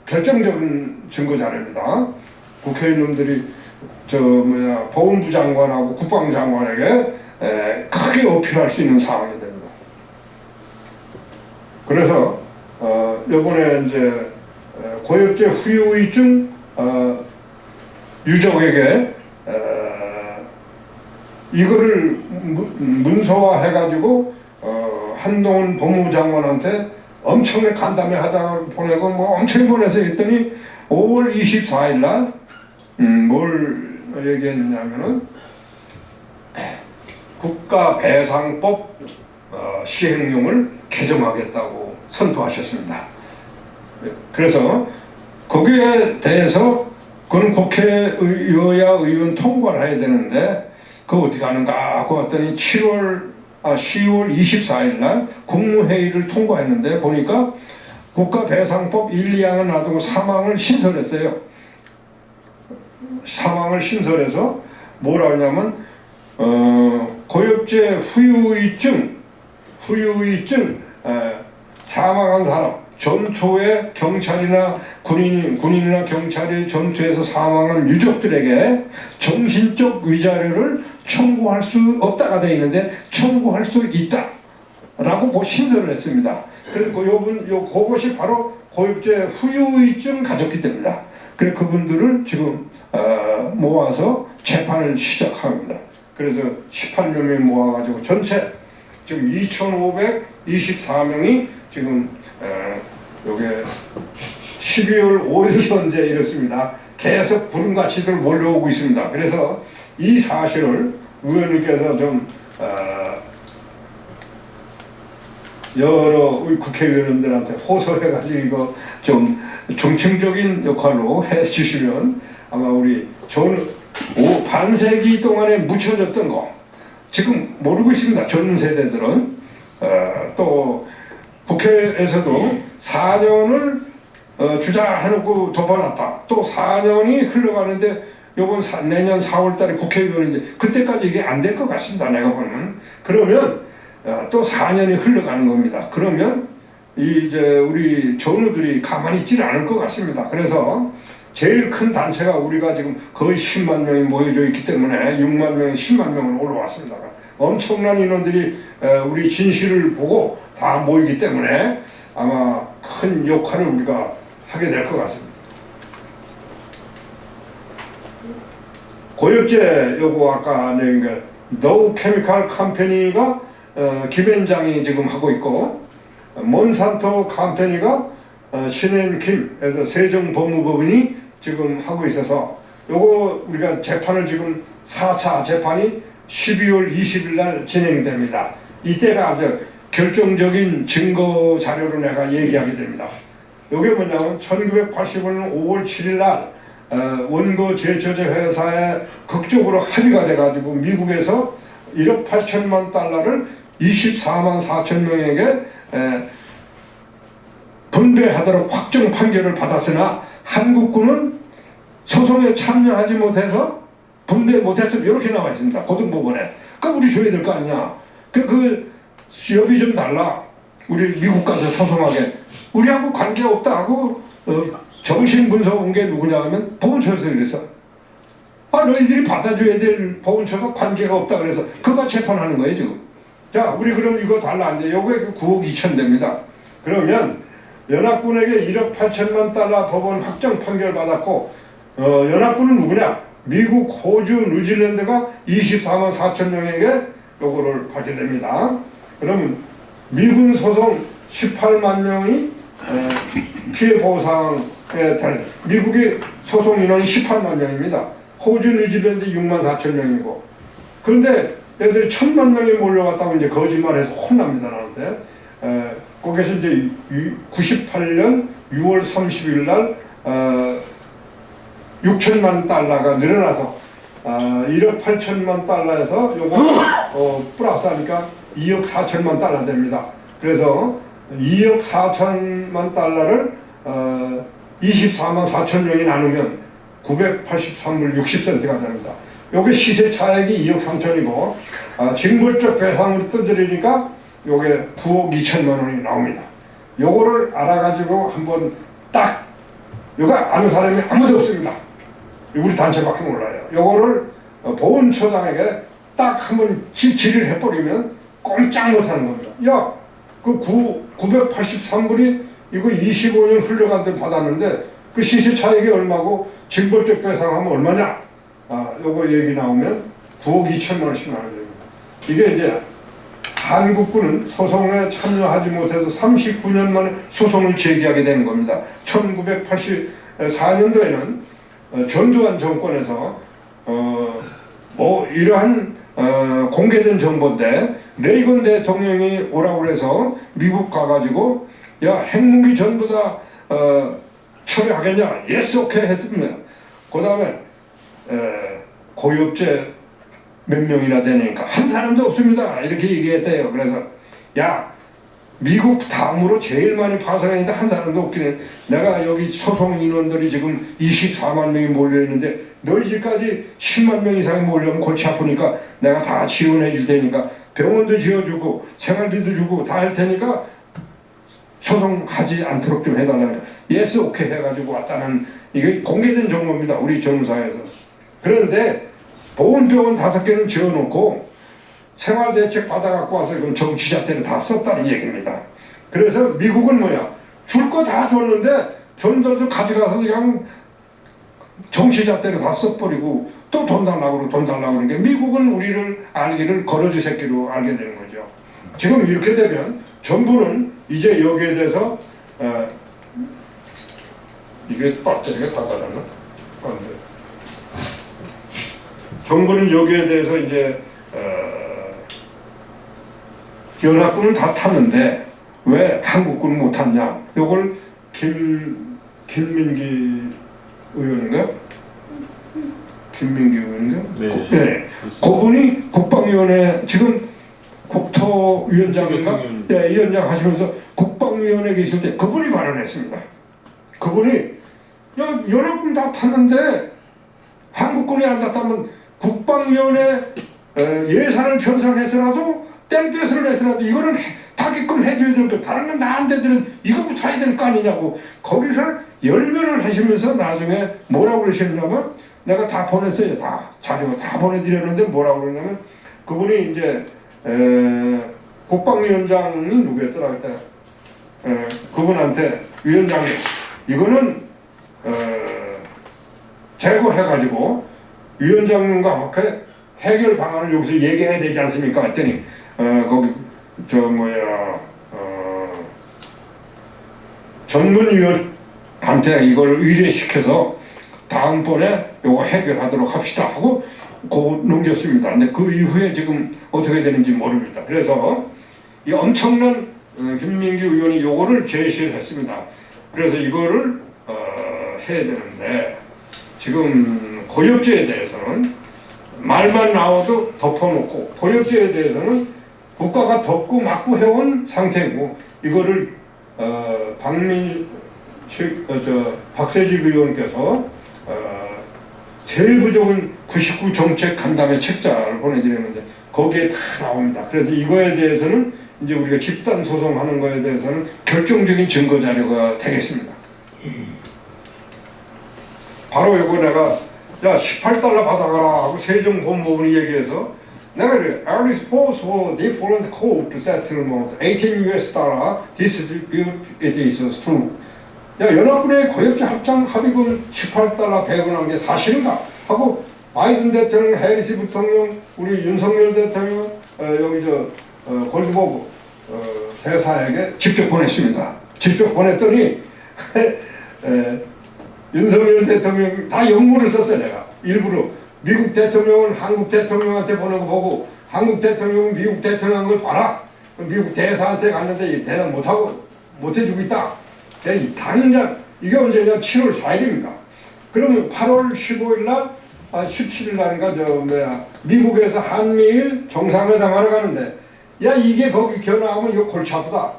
결정적인 증거 자료입니다. 국회의원들이 보훈부 장관하고 국방장관에게 크게 어필할 수 있는 상황이 됩니다. 그래서 이번에 이제 고엽제 후유증 유족에게 이거를 문서화해가지고 한동훈 법무장관한테 엄청나게 간담회 하자고 보내고 뭐 엄청 보내서 했더니 5월 24일 날 뭘 얘기했냐면은 국가배상법 시행령을 개정하겠다고 선포하셨습니다. 그래서 거기에 대해서 그건 국회여야 의원 통과를 해야 되는데 그거 어떻게 하는가 하고 왔더니 10월 24일 날 국무회의를 통과했는데 보니까 국가배상법 1, 2항을 놔두고 3항을 신설했어요. 3항을 신설해서 뭐라 하냐면 고엽제 후유증 사망한 사람 전투에 경찰이나 군인이나 경찰이 전투에서 사망한 유족들에게 정신적 위자료를 청구할 수 없다가 되어 있는데 청구할 수 있다 라고 신설을 했습니다. 그래서 그것이 바로 고엽제 후유증 가족기입니다. 그래서 그분들을 지금 모아서 재판을 시작합니다. 그래서 18명이 모아가지고 전체 지금 2,524명이 지금 요게 12월 5일 현재 이렇습니다. 계속 구름같이들 몰려오고 있습니다. 그래서 이 사실을 의원님께서 좀 여러 우리 국회의원들한테 호소해가지고 이거 좀 중층적인 역할로 해주시면 아마 우리 반세기 동안에 묻혀졌던 거 지금 모르고 있습니다. 젊은 세대들은 또 국회에서도 4년을 주자해놓고 덮어놨다. 또 4년이 흘러가는데 요번 내년 4월달에 국회의원인데 그때까지 이게 안 될 것 같습니다. 내가 보면 그러면 또 4년이 흘러가는 겁니다. 그러면 이제 우리 전우들이 가만히 있지 않을 것 같습니다. 그래서 제일 큰 단체가 우리가 지금 거의 10만 명이 모여져 있기 때문에 6만 명이 10만 명으로 올라왔습니다. 엄청난 인원들이 우리 진실을 보고 다 모이기 때문에 아마 큰 역할을 우리가 하게 될 것 같습니다. 고엽제 요거 아까 내가 노 케미칼 컴퍼니가 김현장이 지금 하고 있고 몬산토 컴퍼니가 신앤킴에서 세종법무법인이 지금 하고 있어서 요거 우리가 재판을 지금 4차 재판이 12월 20일 날 진행됩니다. 이때가 아주 결정적인 증거 자료로 내가 얘기하게 됩니다. 요게 뭐냐면 1985년 5월 7일 날 원고 제초제 회사에 극적으로 합의가 돼가지고 미국에서 1억 8천만 달러를 24만 4천 명에게 분배하도록 확정 판결을 받았으나 한국군은 소송에 참여하지 못해서 분배 못했으면 이렇게 나와 있습니다. 고등법원에. 그럼 우리 줘야 될 거 아니냐. 그 여비 좀 달라. 우리 미국 가서 소송하게. 우리하고 관계없다 하고 정신분석 온 게 누구냐 하면 보훈처에서 그랬어. 너희들이 받아줘야 될 보훈처가 관계가 없다 그래서 그거 재판하는 거예요 지금. 자, 우리 그럼 이거 달라 안 돼. 요게 9억 2천 됩니다. 그러면 연합군에게 1억 8천만 달러 법원 확정 판결 받았고 연합군은 누구냐? 미국, 호주, 뉴질랜드가 24만 4천 명에게 요거를 받게 됩니다. 그럼 미군 소송 18만 명이 피해 보상에 미국의 소송 인원이 18만 명입니다. 호주, 뉴질랜드 6만 4천 명이고. 그런데 애들이 1,000만 명이 몰려갔다고 이제 거짓말해서 혼납니다 나한테. 거기서 이제 98년 6월 30일 날 6천만 달러가 늘어나서 1억 8천만 달러에서 요거 플러스하니까 2억 4천만 달러 됩니다. 그래서 2억 4천만 달러를 24만 4천 명이 나누면 983불 60센트가 됩니다. 요게 시세 차액이 2억 3천이고 징벌적 배상으로 떠들이니까 요게 9억 2천만 원이 나옵니다. 요거를 알아가지고 한번 딱 요거 아는 사람이 아무도 없습니다. 우리 단체밖에 몰라요. 요거를 보훈처장에게 딱 한번 질의를 해버리면 꼼짝 못하는 겁니다. 야, 그 983불이 이거 25년 흘러간 데 받았는데 그 시세 차익이 얼마고 징벌적 배상하면 얼마냐? 요거 얘기 나오면 9억 2천만 원씩 나와야 됩니다. 이게 이제 한국군은 소송에 참여하지 못해서 39년 만에 소송을 제기하게 되는 겁니다. 1984년도에는 전두환 정권에서 이러한 공개된 정보인데 레이건 대통령이 오라고 해서 미국 가가지고 야 핵무기 전부 다 처리하겠냐? 예스 오케이 했습니다. 그 다음에 고위업체 몇 명이나 되니까 한 사람도 없습니다 이렇게 얘기했대요. 그래서 야 미국 다음으로 제일 많이 파송했는데 한 사람도 없기는 내가 여기 소송 인원들이 지금 24만 명이 몰려있는데 너희 집까지 10만 명 이상이 몰려오면 골치 아프니까 내가 다 지원해 줄 테니까 병원도 지어주고 생활비도 주고 다 할 테니까 소송하지 않도록 좀 해달라니까 예스 오케이 해가지고 왔다는 이게 공개된 정보입니다. 우리 정사에서. 그런데 보훈병원 5개는 지어놓고 생활대책 받아갖고 와서 이건 정치잣대로 다 썼다는 얘기입니다. 그래서 미국은 뭐야? 줄 거 다 줬는데 전들도 가져가서 그냥 정치잣대로 다 써버리고 또 돈 달라고 그러고 돈 달라고 그러니까 미국은 우리를 알기를 거러지 새끼로 알게 되는 거죠. 지금 이렇게 되면 정부는 이제 여기에 대해서 이게 배터리가 다 달았나? 안 돼. 정부는 여기에 대해서 이제 연합군은 다 탔는데 왜 한국군은 못 탔냐? 요걸 김민기 의원인가? 김민기 의원인가? 네. 네. 그분이 국방위원회 지금 국토위원장인가? 네, 위원장 하시면서 국방위원회 계실 때 그분이 발언했습니다. 그분이 야 연합군 다 탔는데 한국군이 안 탔다면 국방위원회 예산을 편성해서라도 땡볕을 내서라도 이거는 타게끔 해줘야 될 거 다른 건 다 안 되더라도 이거부터 해야 될 거 아니냐고 거기서 열변을 하시면서 나중에 뭐라고 그러셨냐면 내가 다 보냈어요. 다 자료 다 보내드렸는데 뭐라고 그러냐면 그분이 이제 국방위원장이 누구였더라 그때 그분한테 위원장님 이거는 제거해가지고 위원장님과 함께 해결 방안을 여기서 얘기해야 되지 않습니까? 했더니 거기 전문위원한테 이걸 의뢰시켜서 다음번에 요거 해결하도록 합시다 하고 넘겼습니다. 근데 그 이후에 지금 어떻게 되는지 모릅니다. 그래서 이 엄청난 김민기 의원이 요거를 제시를 했습니다. 그래서 이거를 해야 되는데 지금 지금 고엽제에 대해서는 말만 나와도 덮어놓고 고엽제에 대해서는 국가가 덮고 막고 해온 상태고 이거를 박세집 의원께서 세부적인 99 정책 간담회 책자를 보내드렸는데 거기에 다 나옵니다. 그래서 이거에 대해서는 이제 우리가 집단 소송하는 거에 대해서는 결정적인 증거 자료가 되겠습니다. 바로 이거 내가 야 18달러 받아가라 하고 세종본법원이 얘기해서 내가 그래 I suppose for different court settlement 18 US dollar dispute it is true. 야 연합군의 고역제 합장 합의금 18달러 배분한 게 사실인가 하고 바이든 대통령, 해리스 부통령, 우리 윤석열 대통령, 여기 골드버그 대사에게 직접 보냈습니다. 직접 보냈더니 윤석열 대통령 다 영문을 썼어요. 내가 일부러 미국 대통령은 한국 대통령한테 보내고 보고 한국 대통령은 미국 대통령 걸 봐라. 미국 대사한테 갔는데 대답 못해주고 있다. 당장 이게 언제냐 7월 4일입니다. 그러면 8월 15일 날 17일 날인가 미국에서 한미일 정상회담 하러 가는데 야 이게 거기 견학하면 이거 골치 아프다.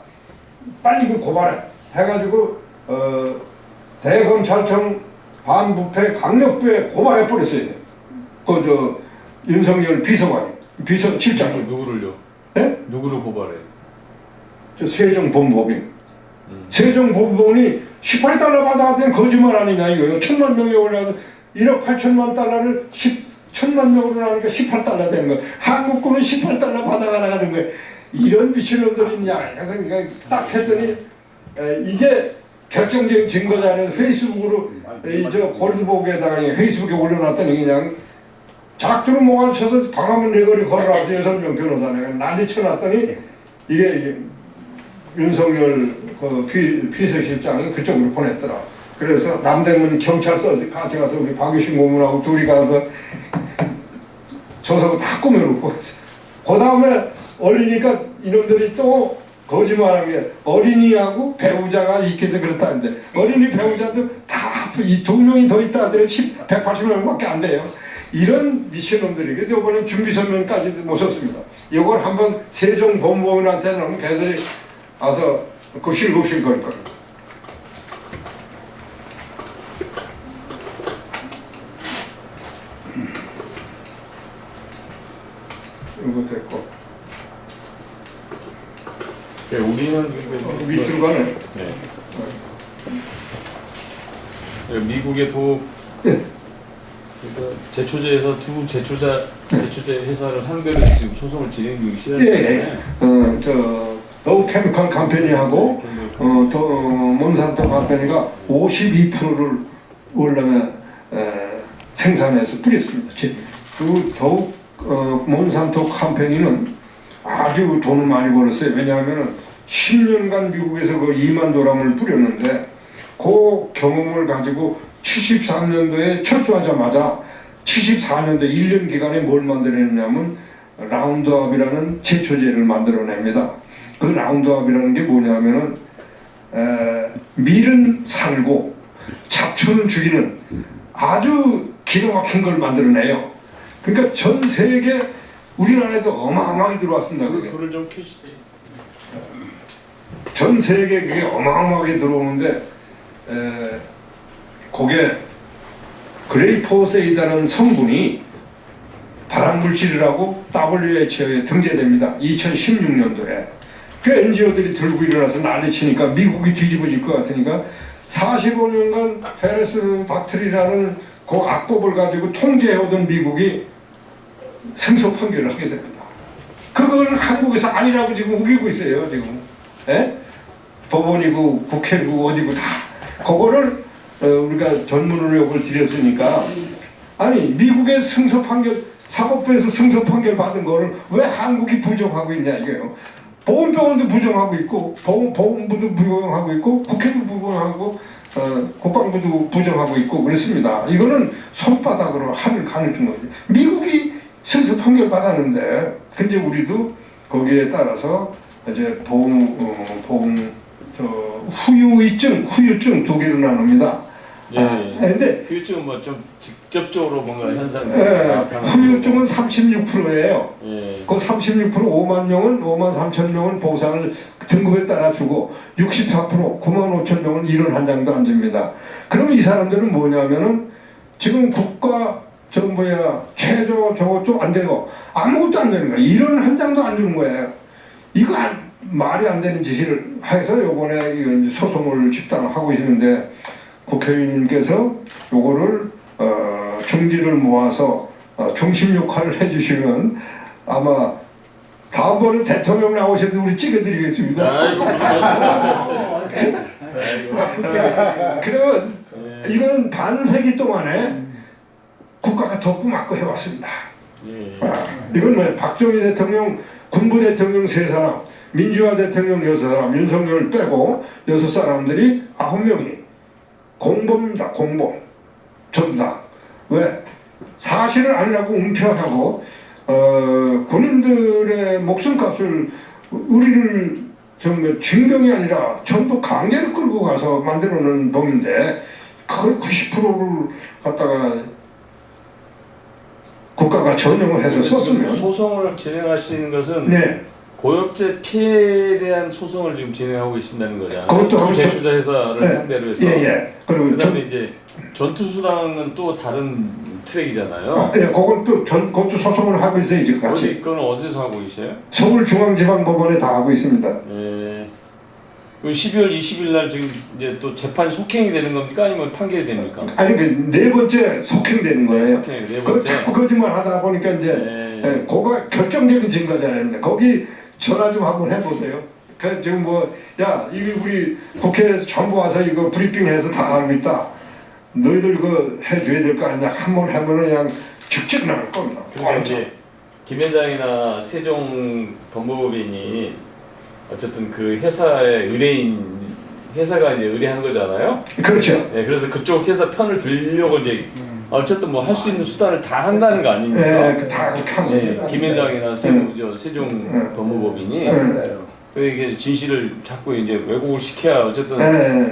빨리 그 고발해. 해가지고 대검찰청 반부패 강력부에 고발해 버렸어요. 윤석열 비서실장이. 누구를요? 네? 누구를 고발해? 세종본법인. 세종본법원이 18달러 받아갔더니 거짓말 아니냐 이거요. 1000만 명이 올라서 1억 8천만 달러를 1000만 명으로 나니까 18달러 되는 거예요. 한국군은 18달러 받아가라 하는 거예요. 이런 미친놈들이 있냐. 그래서 딱 했더니 이게 결정적인 증거자는 페이스북으로 골드버그에다가 페이스북에 올려놨더니 그냥 작두로 몽환 쳐서 광화문 내거리 걸어라. 6명 변호사가 난리 쳐놨더니 이게 윤석열 비서실장이 그쪽으로 보냈더라. 그래서 남대문 경찰서 같이 가서 우리 박유신 고문하고 둘이 가서 조서고 다 꾸며놓고 그 다음에 올리니까 이놈들이 또 거짓말하는 게 어린이하고 배우자가 있겠어 그렇다는데 어린이 배우자도 다 이 2명이 더 있다 하더니 180명밖에 안 돼요. 이런 미친놈들이. 그래서 이번엔 준비서면까지도 모셨습니다. 이걸 한번 세종본법원한테 넣으면 걔들이 와서 굽실굽실 거릴 겁니다. 이거 됐고. 네, 우리는 밑으로 가네. 네. 미국의 도 그러니까 제초제에서 두 제초제 회사를 상대로 지금 소송을 진행 중인 시절인데. 더우 케미컬 컴퍼니하고 몬산토 컴퍼니가 52%를 원래는 생산해서 뿌렸습니다. 그 더욱 몬산토 컴퍼니는 아주 돈을 많이 벌었어요. 왜냐하면 10년간 미국에서 그 2만 도람을 뿌렸는데 그 경험을 가지고 73년도에 철수하자마자 74년도 1년 기간에 뭘 만들어냈냐면 라운드업이라는 제초제를 만들어냅니다. 그 라운드업이라는 게 뭐냐면은 밀은 살고 잡초는 죽이는 아주 기가 막힌 걸 만들어내요. 그러니까 전 세계 우리나라에도 어마어마하게 들어왔습니다. 그게. 불을 좀 켜시죠. 전 세계 그게 어마어마하게 들어오는데 그게 그레이포세이다라는 성분이 발암물질이라고 WHO에 등재됩니다. 2016년도에. 그 NGO들이 들고 일어나서 난리치니까 미국이 뒤집어질 것 같으니까 45년간 페레스 닥트리라는 그 악법을 가지고 통제해오던 미국이 승소 판결을 하게 됩니다. 그걸 한국에서 아니라고 지금 우기고 있어요. 지금 법원이고 국회고 어디고 다 그거를 우리가 전문 의혹을 드렸으니까 아니 미국의 승소 판결 사법부에서 승소 판결 받은 거를 왜 한국이 부정하고 있냐 이거예요. 보건병원도 부정하고 있고 보건부도 부정하고 있고 국회도 부정하고 국방부도 부정하고 있고 그렇습니다. 이거는 손바닥으로 하늘 가는 거죠. 미국이 승소 판결 받았는데 근데 우리도 거기에 따라서 이제 후유증 두 개로 나눕니다. 근데 후유증은 뭐 좀 직접적으로 뭔가 현상이 후유증은 36%예요. 예. 그 36% 5만 명은 5만 3천 명은 보상을 등급에 따라 주고 64% 9만 5천 명은 이런 한 장도 안 줍니다. 그럼 이 사람들은 뭐냐면은 지금 국가 최저 저것도 안 되고 아무것도 안 되는 거야. 이런 한 장도 안 주는 거예요. 이거 말이 안 되는 짓을 해서 요번에 이제 소송을 집단하고 있는데 국회의원님께서 요거를 중지를 모아서 중심 역할을 해주시면 아마 다음번에 대통령 나오셔도 우리 찍어드리겠습니다. 그러면 이거는 반세기 동안에 국가가 덮고 막고 해왔습니다. 이건 뭐예요? 박정희 대통령, 군부 대통령 3사람, 민주화 대통령 6사람, 윤석열 빼고 6사람들이 9명이 공범입니다. 공범. 전부 다. 왜? 사실을 아니라고 은폐하고 군인들의 목숨값을 우리를 징병이 아니라 전부 강제로 끌고 가서 만들어 놓은 놈인데 그걸 90%를 갖다가 국가가 전용을 해서 썼으면 소송을 진행하시는 것은 네. 고엽제 피해에 대한 소송을 지금 진행하고 계신다는 거잖아요. 그것도 제휴자 회사를 네. 상대로 해서. 예. 그리고 그다음에 이제 전투수당은 또 다른 트랙이잖아요. 예, 그건 또 그것도 소송을 하고 있어요 지금 같이. 그건 어디서 하고 계세요? 서울중앙지방법원에 다 하고 있습니다. 예. 그럼 12월 20일 날 지금 이제 또 재판 속행이 되는 겁니까? 아니면 판결이 됩니까? 아니 그 네 번째 속행되는 거예요. 속행이 네 그거 번째. 자꾸 거짓말 하다 보니까 이제 그거가 결정적인 증거잖아요. 거기 전화 좀 한번 해보세요. 그 지금 이게 우리 국회에서 전부 와서 이거 브리핑해서 다 알고 있다. 너희들 그 해줘야 될 거 아니냐. 한번 하면은 그냥 직접 나갈 겁니다. 그러니까 이제 김 회장이나 세종 법무법인이 어쨌든 그 회사의 회사가 이제 의뢰한 거잖아요. 그렇죠. 네, 그래서 그쪽 회사 편을 들려고 이제 어쨌든 뭐 할 수 있는 수단을 다 한다는 거 아닙니까? 네, 다 그렇게 하면 돼요. 김 회장이나 세종 법무법인이 이게 진실을 자꾸 이제 왜곡을 시켜야 어쨌든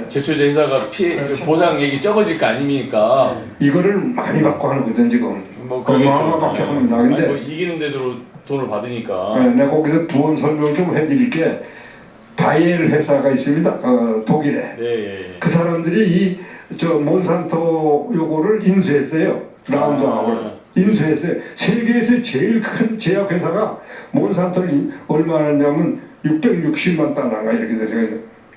제초제 회사가 보상 얘기 적어질 거 아닙니까? 이거를 많이 받고 하거든 지금. 뭐 어마어마하게 합니다. 근데 뭐 이기는 데도 돈을 받으니까. 내가 거기서 부원 설명 좀 해드릴게. 바이엘 회사가 있습니다. 독일에. 네. 그 사람들이 몬산토 요거를 인수했어요. 라운드아웃을 인수했어요. 세계에서 제일 큰 제약 회사가 몬산토를 얼마나 했냐면 660만 달러인가 이렇게 돼서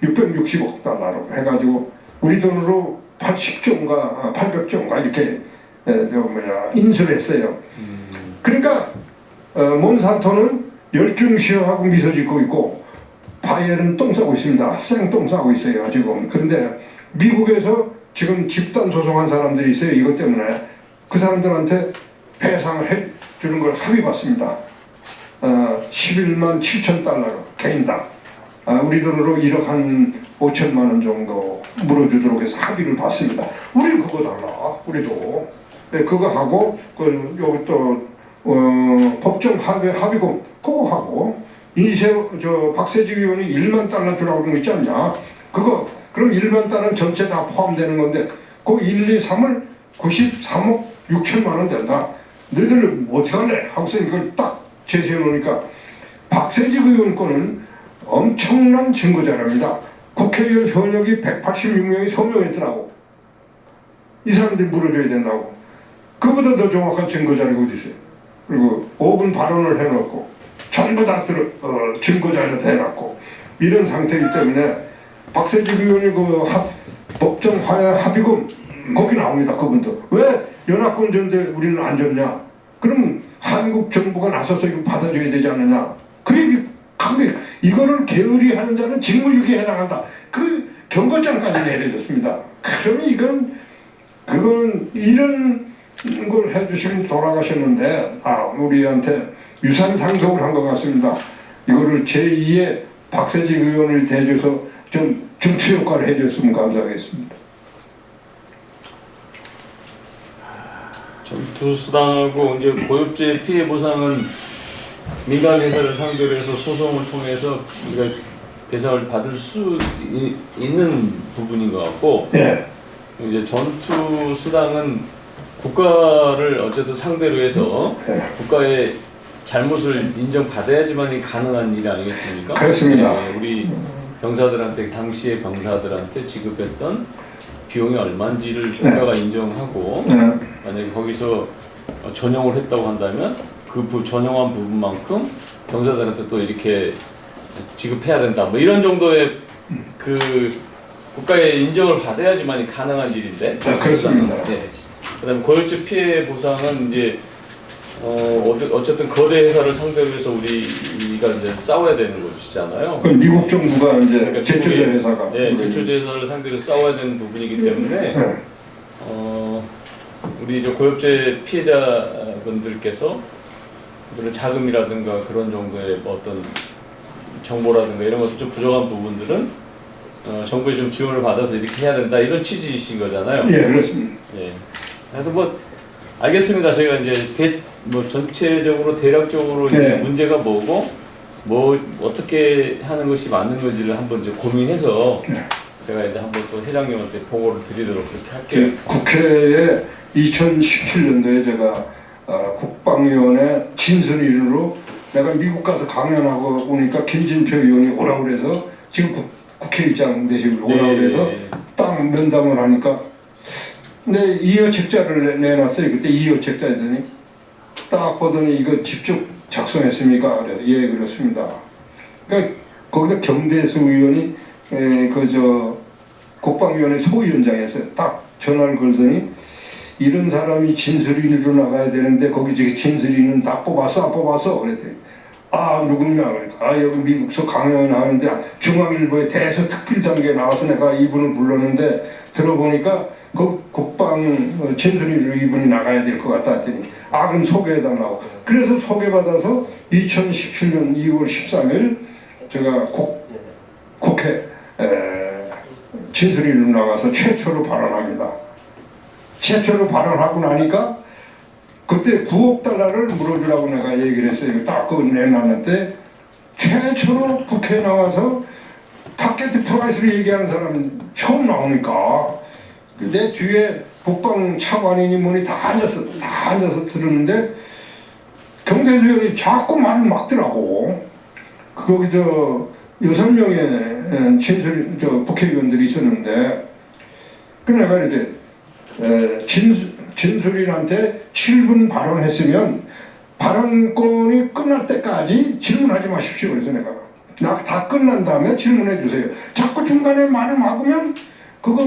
660억 달러로 해가지고 우리 돈으로 80조인가 800조인가 이렇게 인수를 했어요. 그러니까 몬산토는 열중시하고 미소 짓고 있고 바이엘은 똥 싸고 있습니다. 생똥 싸고 있어요 지금. 그런데 미국에서 지금 집단 소송한 사람들이 있어요. 이것 때문에 그 사람들한테 배상을 해주는 걸 합의받습니다. 11만 7천 달러로 개인당 우리 돈으로 1억 한 5천만 원 정도 물어주도록 해서 합의를 받습니다. 우리 그거 달라. 우리도 그거 하고 여기 또 법정 합의금 그거 하고 박세직 의원이 1만 달러 주라고 그런 거 있지 않냐. 그럼 1만 달러는 전체 다 포함되는 건데 그 1, 2, 3을 93억 6천만 원 된다. 너희들 어떻게 할래? 하고서 이걸 딱 제시해 놓으니까 박세직 의원 거는 엄청난 증거자랍니다. 국회의원 현역이 186명이 서명했더라고. 이 사람들이 물어줘야 된다고. 그보다 더 정확한 증거자료가 어디 있어요. 그리고 5분 발언을 해놓고 전부 다 증거자료도 해놨고 이런 상태이기 때문에 박세직 의원이 법정 합의금 거기 나옵니다. 그분도 왜 연합군전대 우리는 안 줬냐? 그러면 한국 정부가 나서서 이거 받아줘야 되지 않느냐? 그 얘기 한게 이거를 게으리 하는 자는 직무유기에 해당한다. 그 경고장까지 내려졌습니다. 그러면 그건 이런 걸 해주시면 돌아가셨는데 우리한테 유산 상속을 한 것 같습니다. 이거를 제2의 박세직 의원을 대줘서 좀 중추 역할을 해줬으면 감사하겠습니다. 전투수당하고 이제 고엽제 피해 보상은 민간 회사를 상대로 해서 소송을 통해서 우리가 배상을 받을 수 있는 부분인 것 같고, 네. 이제 전투 수당은 국가를 어쨌든 상대로 해서 국가의 잘못을 인정받아야지만 가능한 일 아니겠습니까? 그렇습니다. 네, 우리 병사들한테 당시의 병사들한테 지급했던 비용이 얼마인지를 국가가 인정하고 만약에 거기서 전용을 했다고 한다면 그 전용한 부분만큼 병사들한테 또 이렇게 지급해야 된다. 뭐 이런 정도의 그 국가의 인정을 받아야지만 가능한 일인데. 그렇습니다. 네. 그다음에 고혈증 피해 보상은 이제 어쨌든 거대 회사를 상대로 해서 우리가 이제 싸워야 되는 것이잖아요. 그럼 미국 정부가 이제 그러니까 제초제 미국의, 회사가 네, 제초제 회사를 상대로 싸워야 되는 부분이기 때문에 우리 이제 고엽제 피해자분들께서 그런 자금이라든가 그런 정도의 어떤 정보라든가 이런 것도 좀 부족한 부분들은 정부에 좀 지원을 받아서 이렇게 해야 된다 이런 취지이신 거잖아요. 예, 그렇습니다. 예. 하여튼 뭐 알겠습니다. 저희가 이제 뭐 전체적으로 대략적으로 이제 네. 문제가 뭐고 뭐 어떻게 하는 것이 맞는 건지를 한번 이제 고민해서 제가 이제 한번 또 회장님한테 보고를 드리도록 그렇게 할게요. 국회에 2017년도에 제가 국방위원회 진순위로 내가 미국 가서 강연하고 오니까 김진표 의원이 오라고 그래서 지금 국회의장 되시고 오라고 그래서 딱 면담을 하니까 네, 이어책자를 내놨어요. 그때 이어책자더니 딱 보더니 이거 직접 작성했습니까? 그래. 예, 그렇습니다. 그러니까 거기다 경대수 의원이 국방위원회 소위원장이었어요. 딱 전화를 걸더니 이런 사람이 진술인으로 나가야 되는데 거기 지금 진술인은 다 뽑았어 안 뽑았어? 그랬더니 아 누구냐 그러니까 여기 미국서 강연하는데 중앙일보에 대서특필단계에 나와서 내가 이분을 불렀는데 들어보니까 그 국방 진술인으로 이분이 나가야 될 것 같다 했더니 아 그럼 소개해달라고 그래서 소개받아서 2017년 2월 13일 제가 국회 진술인으로 나가서 최초로 발언합니다. 최초로 발언하고 나니까 그때 9억 달러를 물어주라고 내가 얘기를 했어요. 딱 그거 내놨는데 최초로 국회에 나와서 타겟 프라이스를 얘기하는 사람 처음 나오니까 내 뒤에 국방 차관이니 뭐니 다 앉아서 들었는데 경대수 의원이 자꾸 말을 막더라고. 거기 6명의 국회의원들이 있었는데 그 내가 이렇게 진술인한테 7분 발언했으면 발언권이 끝날 때까지 질문하지 마십시오. 그래서 내가 다 끝난 다음에 질문해 주세요. 자꾸 중간에 말을 막으면 그거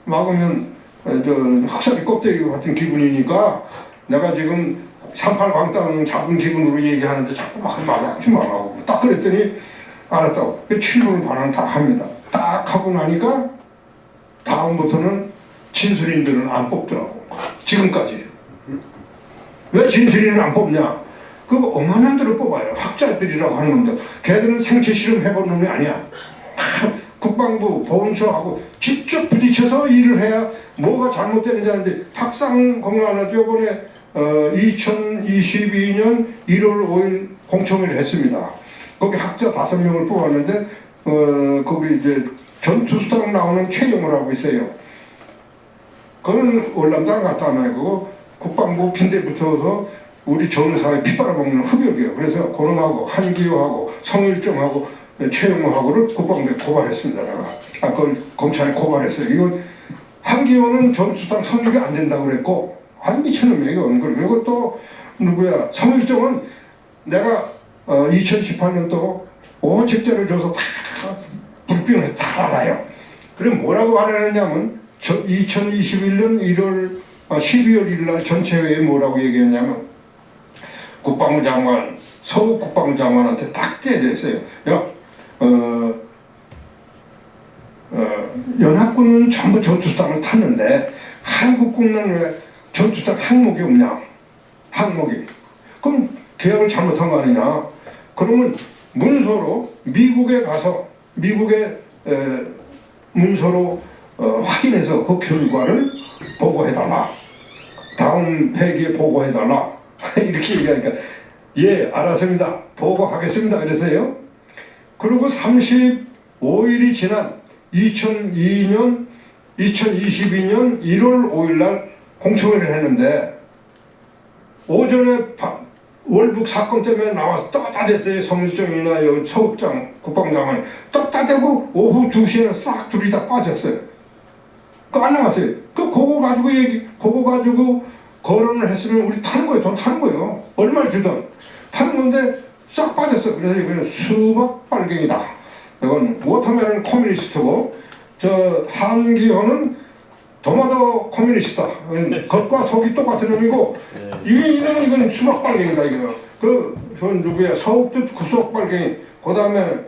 막으면 흑사리 껍데기 같은 기분이니까 내가 지금 38 광땅 잡은 기분으로 얘기하는데 자꾸 말하지 말라고 딱 그랬더니 알았다고 7분 발언 다 합니다. 딱 하고 나니까 다음부터는 진술인들은 안 뽑더라고. 지금까지. 왜 진술인을 안 뽑냐? 그거 엄한 놈들을 뽑아요. 학자들이라고 하는 놈들. 걔들은 생체 실험 해본 놈이 아니야. 국방부, 보훈처하고 직접 부딪혀서 일을 해야 뭐가 잘못되는지 아는데 탁상 공론화죠. 이번에 2022년 1월 5일 공청회를 했습니다. 거기 학자 5명을 뽑았는데 거기 이제 전투수당 나오는 최영을 하고 있어요. 그거는 월남당 갖다 놔고 국방부 빈대 붙어서 우리 전사에 피 빨아먹는 흡혈이에요. 그래서 고놈하고 한기호하고 성일정하고 최영호하고를 국방부에 고발했습니다. 내가 그걸 검찰에 고발했어요. 이건 한기호는 전투수당 성립이 안 된다고 그랬고 한 미친놈이에요. 이건 그리고 또 누구야 성일정은 내가 2018년도 5책자를 줘서 다 불병해서 다 알아요. 그럼 뭐라고 말하느냐면 2021년 12월 1일 전체회의에 뭐라고 얘기했냐면 국방부 장관, 서욱 국방부 장관한테 딱 때렸어요. 야, 연합군은 전부 전투수당을 탔는데 한국군은 왜 전투수당 항목이 없냐? 항목이. 그럼 계약을 잘못한 거 아니냐? 그러면 문서로 미국에 가서 미국의 문서로 확인해서 그 결과를 보고해달라. 다음 회기에 보고해달라. 이렇게 얘기하니까 예 알았습니다. 보고하겠습니다. 그랬어요. 그리고 35일이 지난 2002년 2022년 1월 5일 날 공청회를 했는데 오전에 월북 사건 때문에 나와서 떡다 됐어요. 성일정이나 서욱장 국방장관이 떡다 되고 오후 2시에는 싹 둘이 다 빠졌어요. 그거 안 남았어요. 그거 가지고 거론을 했으면 우리 타는 거예요. 돈 타는 거예요. 얼마를 주든 타는 건데 싹 빠졌어. 그래서 이거는 수박 빨갱이다. 이건 워터멜은 커뮤니스트고 저 한기호는 도마도 커뮤니스트다. 겉과 속이 똑같은 놈이고 이건 수박 빨갱이다. 이거 저 누구야 서욱도 수박 빨갱이. 그 다음에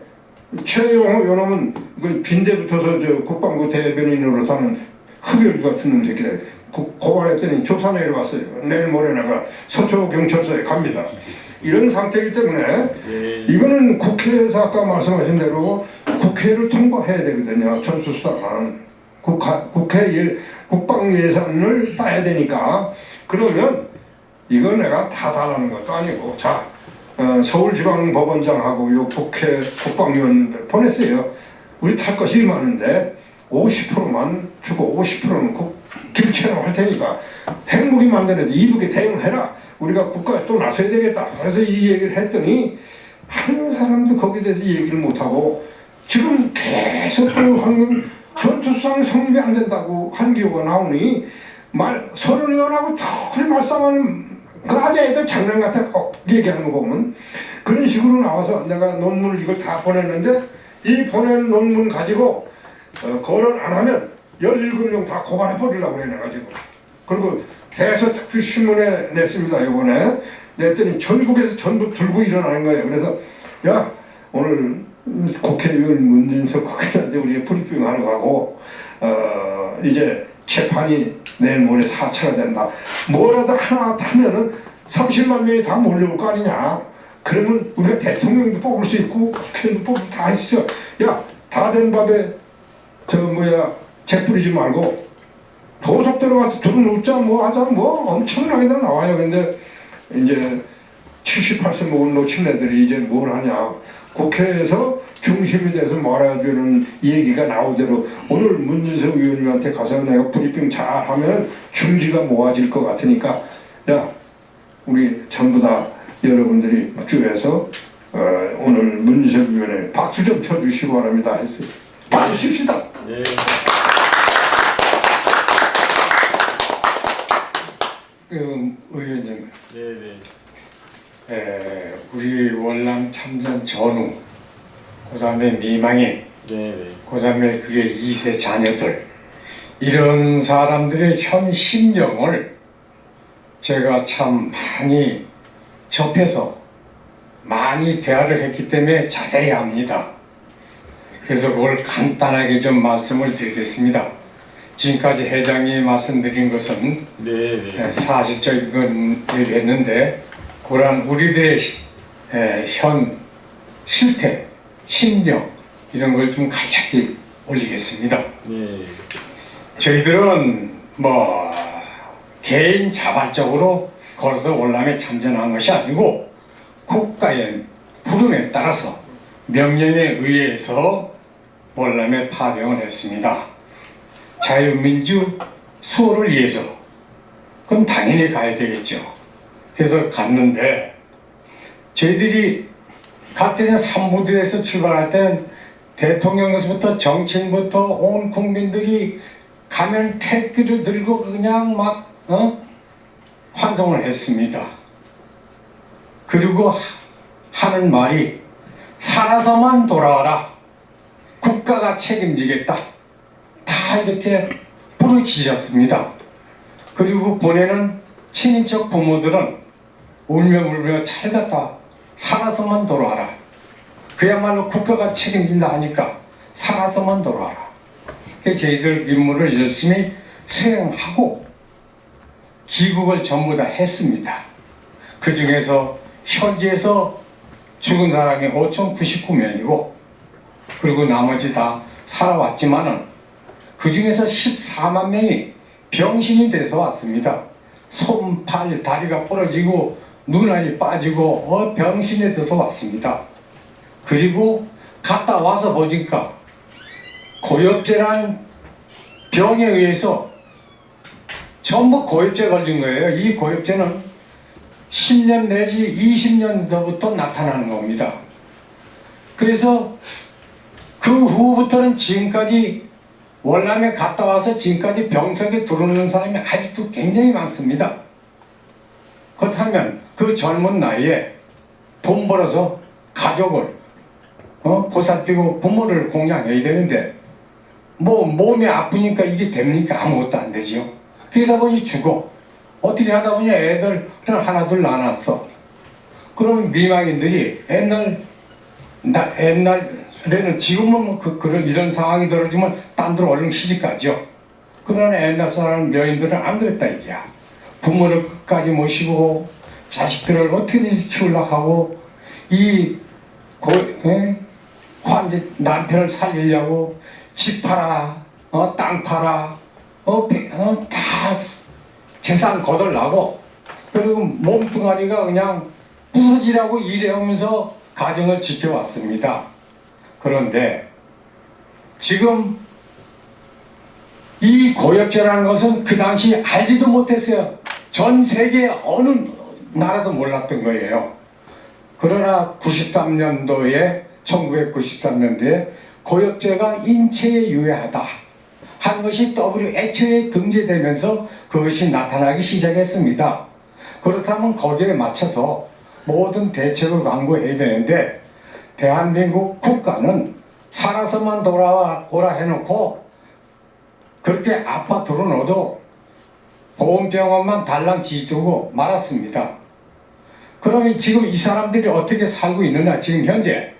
최영호 요놈은 그 빈대 붙어서 저 국방부 대변인으로 사는 흡혈 같은 놈 새끼래. 고발했더니 조사 내려왔어요. 내일 모레 내가 서초경찰서에 갑니다. 이런 상태이기 때문에 이거는 국회에서 아까 말씀하신 대로 국회를 통과해야 되거든요. 전투수단은 국회 국방 예산을 따야 되니까. 그러면 이거 내가 다 달라는 것도 아니고 자 서울지방법원장하고 요 국회 국방위원 보냈어요. 우리 탈 것이 많은데 50%만 주고 50%는 길체로 할 테니까 핵무기 만드는데 이북에 대응해라. 우리가 국가에 또 나서야 되겠다. 그래서 이 얘기를 했더니 한 사람도 거기에 대해서 얘기를 못하고 지금 계속 또 전투수상 성립이 안 된다고 한기호가 나오니 서른의원하고 털 말싸움하는 그 아재 애들 장난 같아 얘기하는 거 보면 그런 식으로 나와서 내가 논문을 이걸 다 보냈는데 이 보낸 논문 가지고 거론 안 하면 17명 다 고발해 버리려고 그래 내가 지금. 그리고 대서특필신문에 냈습니다. 이번에 냈더니 전국에서 전부 들고 일어나는 거예요. 그래서 야 오늘 국회의원 문진석 국회의원한테 우리가 브리핑 하러 가고 이제 재판이 내일 모레 4차가 된다. 뭐라도 하나 타면은 30만 명이 다 몰려올 거 아니냐. 그러면 우리가 대통령도 뽑을 수 있고 국회의원도 뽑을 다 있어. 야 다 된 밥에 재 뿌리지 말고 도속 들어가서 들어놓자 뭐 하자 뭐 엄청나게 다 나와요. 근데 이제 78세 먹은 놓친 애들이 이제 뭘 하냐. 국회에서 중심이 돼서 말아주는 얘기가 나오대로 오늘 문진석 의원님한테 가서 내가 브리핑 잘하면 중지가 모아질 것 같으니까 야 우리 전부 다 여러분들이 주에서 오늘 문진석 의원에 박수 좀 쳐주시기 바랍니다 했어요. 박수 칩시다. 예. 의원님, 네네. 우리 월남 참전 전후, 그 다음에 미망인, 네네. 그 다음에 그게 2세 자녀들, 이런 사람들의 현 심정을 제가 참 많이 접해서 많이 대화를 했기 때문에 자세히 압니다. 그래서 그걸 간단하게 좀 말씀을 드리겠습니다. 지금까지 회장이 말씀드린 것은 사실적인 건 얘기했는데 그런 우리들의 현 실태, 심정 이런 걸 좀 간략히 올리겠습니다. 저희들은 뭐 개인 자발적으로 걸어서 월남에 참전한 것이 아니고 국가의 부름에 따라서 명령에 의해서 월남에 파병을 했습니다. 자유민주 수호를 위해서. 그럼 당연히 가야 되겠죠. 그래서 갔는데 저희들이 갈 때는 삼부대에서 출발할 때는 대통령부터 정치인부터 온 국민들이 가면 태극기를 들고 그냥 막 환송을 했습니다. 그리고 하는 말이 살아서만 돌아와라. 국가가 책임지겠다. 다 이렇게 부르짖었습니다. 그리고 보내는 친인척 부모들은 울며 잘 갔다 살아서만 돌아와라. 그야말로 국가가 책임진다 하니까 살아서만 돌아와라. 그래서 저희들 임무를 열심히 수행하고 귀국을 전부 다 했습니다. 그 중에서 현지에서 죽은 사람이 5,099명이고 그리고 나머지 다 살아왔지만은 그 중에서 14만 명이 병신이 돼서 왔습니다. 손, 팔, 다리가 부러지고 눈알이 빠지고 병신이 돼서 왔습니다. 그리고 갔다 와서 보니까 고엽제란 병에 의해서 전부 고엽제 걸린 거예요. 이 고엽제는 10년 내지 20년도부터 나타나는 겁니다. 그래서 그 후부터는 지금까지 월남에 갔다 와서 지금까지 병석에 들어오는 사람이 아직도 굉장히 많습니다. 그렇다면 그 젊은 나이에 돈 벌어서 가족을 보살피고 부모를 공양해야 되는데 뭐 몸이 아프니까 이게 됩니까? 아무것도 안 되지요. 그러다 보니 죽어. 어떻게 하다 보니 애들을 하나 둘 낳아놨어. 그럼 미망인들이 옛날에는 지금은 그런 이런 상황이 들어지면 딴 데로 얼른 시집가죠. 그러나 옛날 사람 여인들은 안 그랬다 이게야. 부모를 끝까지 모시고 자식들을 어떻게든지 키우려고 하고 남편을 살리려고 집 팔아, 땅 팔아, 다 재산 거덜나고 그리고 몸뚱아리가 그냥 부서지라고 일해오면서 가정을 지켜왔습니다. 그런데 지금 이 고엽제라는 것은 그 당시 알지도 못했어요. 전 세계 어느 나라도 몰랐던 거예요. 그러나 1993년도에 고엽제가 인체에 유해하다 한 것이 WHO에 등재되면서 그것이 나타나기 시작했습니다. 그렇다면 거기에 맞춰서 모든 대책을 강구해야 되는데 대한민국 국가는 살아서만 돌아오라 해놓고 그렇게 아파트로 넣어도 보험병원만 달랑 지주고 말았습니다. 그러면 지금 이 사람들이 어떻게 살고 있느냐. 지금 현재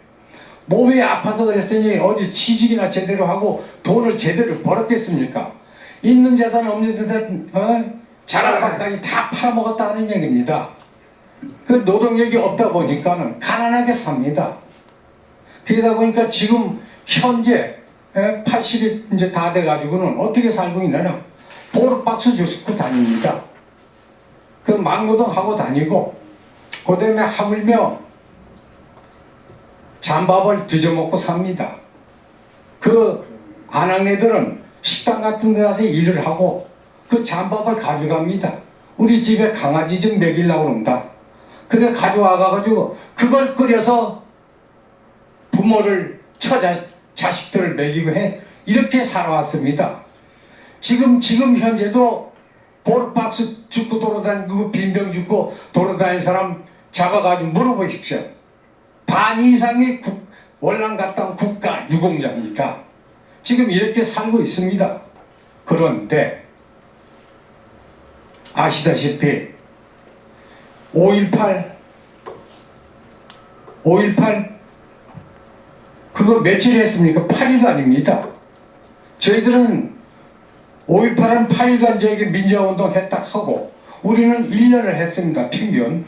몸이 아파서 그랬으니 어디 취직이나 제대로 하고 돈을 제대로 벌었겠습니까? 있는 재산 없는 데다 자랄밭까지 다 팔아먹었다는 얘기입니다. 그 노동력이 없다 보니까는 가난하게 삽니다. 그러다 보니까 지금 현재 80이 이제 다 돼가지고는 어떻게 살고 있느냐? 보르박스 주스고 다닙니다. 그 막노동 하고 다니고 그 다음에 하물며 잠밥을 뒤져먹고 삽니다. 그 아낙네들은 식당 같은 데 가서 일을 하고 그 잠밥을 가져갑니다. 우리 집에 강아지 좀 먹이려고 그런다. 그래 가져와가지고 그걸 끓여서 부모를 자식들을 먹이고 해 이렇게 살아왔습니다. 지금 현재도 보르박스 죽고 돌아다니고 빈병 죽고 돌아다니는 사람 잡아가지고 물어보십시오. 반 이상이 월남 갔다 온 국가 유공자입니까? 지금 이렇게 살고 있습니다. 그런데 아시다시피 5.18 그거 며칠 했습니까? 8일도 아닙니다. 저희들은 5.18은 8일간 저에게 민주화운동 했다 하고 우리는 1년을 했습니다. 평균.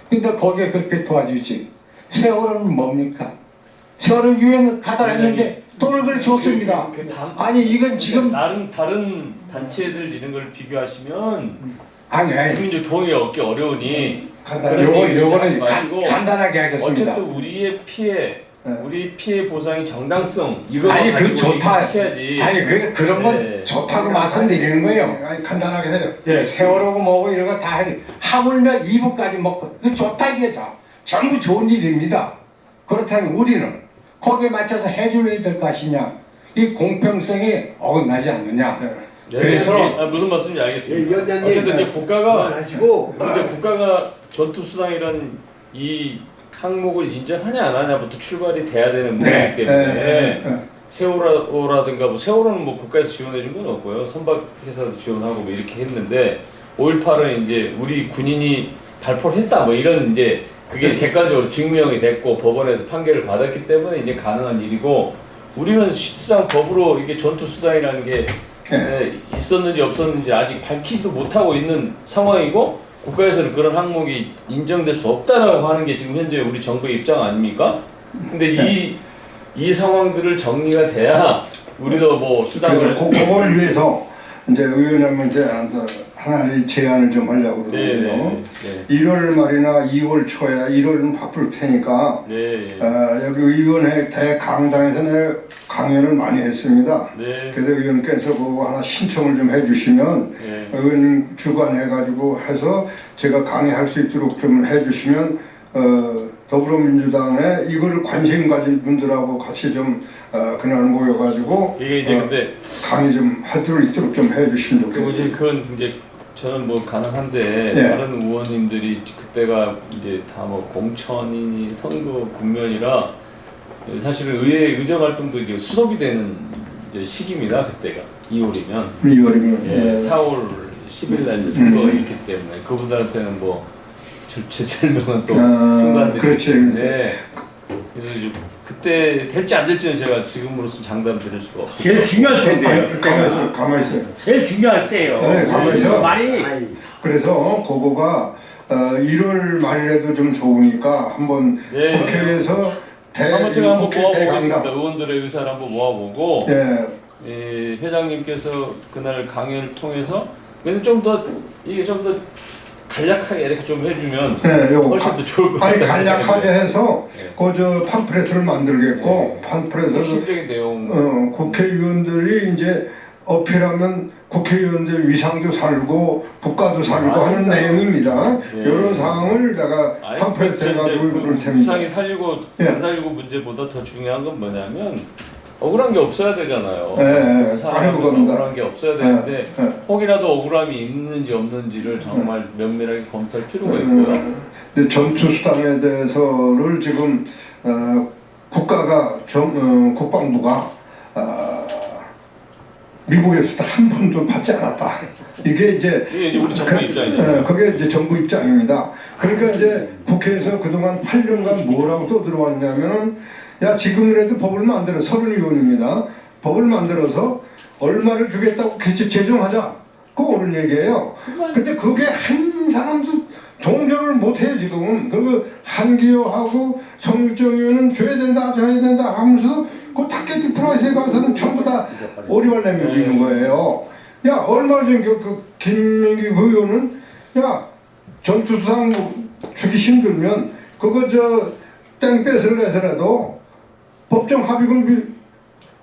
근데 거기에 그렇게 도와주지. 세월은 뭡니까? 세월은 유행 가다 했는데 돈을 그래 줬습니다. 아니 이건 지금 다른 단체들 이런 걸 비교하시면 아니 국민적 동의 얻기 어려우니 요거는 간단하게 하겠습니다. 어쨌든 우리의 피해 보상의 정당성 이거 아니 그 좋다 하셔야지. 아니 그런 건 좋다고 말씀드리는 거예요. 아니 간단하게 해요. 예, 세월하고 뭐고 이런 거 다 하물며 2부까지 먹고 그 좋다 이게죠. 전부 좋은 일입니다. 그렇다면 우리는 거기에 맞춰서 해줘야 될 것이냐 이 공평성이 어긋나지 않느냐. 그래서 무슨 말씀인지 알겠습니다. 위원장님, 어쨌든 이제 국가가 하시고 전투 수당이라는 이 항목을 인정하냐 안 하냐부터 출발이 돼야 되는 문제이기 네. 때문에 세월호라든가 뭐 세월호는 뭐 국가에서 지원해 준 건 없고요. 선박회사도 지원하고 뭐 이렇게 했는데 5.18은 이제 우리 군인이 발포를 했다 뭐 이런 이제 그게 객관적으로 증명이 됐고 법원에서 판결을 받았기 때문에 이제 가능한 일이고 우리는 실상 법으로 이게 전투 수당이라는 게 있었는지 없었는지 아직 밝히지도 못하고 있는 상황이고 국가에서는 그런 항목이 인정될 수 없다라고 하는 게 지금 현재 우리 정부의 입장 아닙니까? 근데 이 상황들을 정리가 돼야 우리도 뭐 수당을 그래서 그거를 위해서 이제 의원님한테 하나의 제안을 좀 하려고 그러는데요. 네. 1월 말이나 2월 초에 1월은 바쁠 테니까 네. 여기 의원회 대강당에서 내 강연을 많이 했습니다. 네. 그래서 의원께서 그거 하나 신청을 좀 해주시면 네. 의원 주관해가지고 해서 제가 강의할 수 있도록 좀 해주시면 더불어민주당에 이걸 관심 가질 분들하고 같이 좀 그날 모여가지고 이게 이제 근데 강의 좀 하도록 있도록 좀 해주시면 좋겠어요. 그건 이제 저는 뭐 가능한데 네. 다른 의원님들이 그때가 이제 다 뭐 공천이니 선거 국면이라 사실은 의회 의정 활동도 이제 수업이 되는 이제 시기입니다. 그때가 2월이면 2월이면 예, 4월 10일 날 선거가 있기 때문에 그분들한테는 뭐 제철명은 또 순간들이 그렇지. 있는데 그래서 이제 그때 될지 안 될지는 제가 지금으로서 장담 드릴 수가 없어요. 제일 중요할 텐데요. 가만히 있어요. 제일 중요할 때예요. 네, 가만히 있어. 많이 그래서 그거가 1월 말이라도 좀 좋으니까 한번 네. 국회에서 한번 제가 한번 국회 모아보겠습니다. 대강당. 의원들의 의사를 한번 모아보고 예, 회장님께서 그날 강연을 통해서 근데 좀 더 이게 좀 더 간략하게 이렇게 좀 해주면 네, 요거 훨씬 더 좋을 것 같아요. 아니 간략하게 해서 네. 그저 팜프렛을 만들겠고 팜프렛을 핵심적인 내용 국회의원들이 이제 어필하면 국회의원들 위상도 살고 국가도 살고 하는 내용입니다. 네. 이런 사항을 내가 아니, 팜프렛 해가지고 그 그럴 테니까. 위상이 살리고 예. 안 살리고 문제보다 더 중요한 건 뭐냐면 억울한 게 없어야 되잖아요. 예, 사람에서 그겁니다. 억울한 게 없어야 되는데 예. 혹이라도 억울함이 있는지 없는지를 정말 면밀하게 검토할 필요가 있고요. 근데 전투 수당에 대해서를 지금 국가가 국방부가 미국에서 한 번도 받지 않았다. 이게 이제 우리 정부 입장이죠. 그게 이제 정부 입장입니다. 그러니까 이제 국회에서 그동안 8년간 뭐라고 떠들어왔냐면은 야 지금이라도 법을 만들어 30의원입니다. 법을 만들어서 얼마를 주겠다고 제정하자. 그거 옳은 얘기예요. 근데 그게 한 사람도 동조를 못해요 지금. 그리고 한기호하고 성일정 의원은 줘야 된다 하면서 그 타켓 프라이스에 가서는 전부 다 오리발 내밀고 있는 거예요. 야 얼마 전에 그 김민기 의원은 야 전투수당 주기 힘들면 그거 저 땡볕을 내서라도 법정 합의금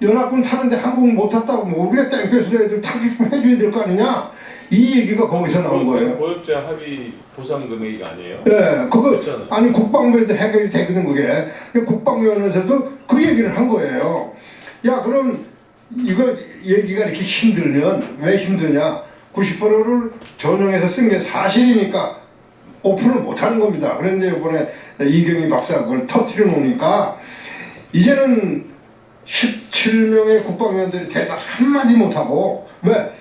연합군 타는데 한국 못 탔다고 뭐 우리가 땡볕을 애들 타격 좀 해줘야 될 거 아니냐 이 얘기가 거기서 나온 거예요. 고역자 합의 보상 금액이 아니에요? 예, 그거 그렇잖아요. 아니 국방부에도 해결이 되거든 그게. 국방위원회에서도 그 얘기를 한 거예요. 야 그럼 이거 얘기가 이렇게 힘들면 왜 힘드냐? 90%를 전용해서 쓴 게 사실이니까 오픈을 못하는 겁니다. 그런데 이번에 이경희 박사가 그걸 터뜨려 놓으니까 이제는 17명의 국방위원들이 대답 한마디 못하고 왜?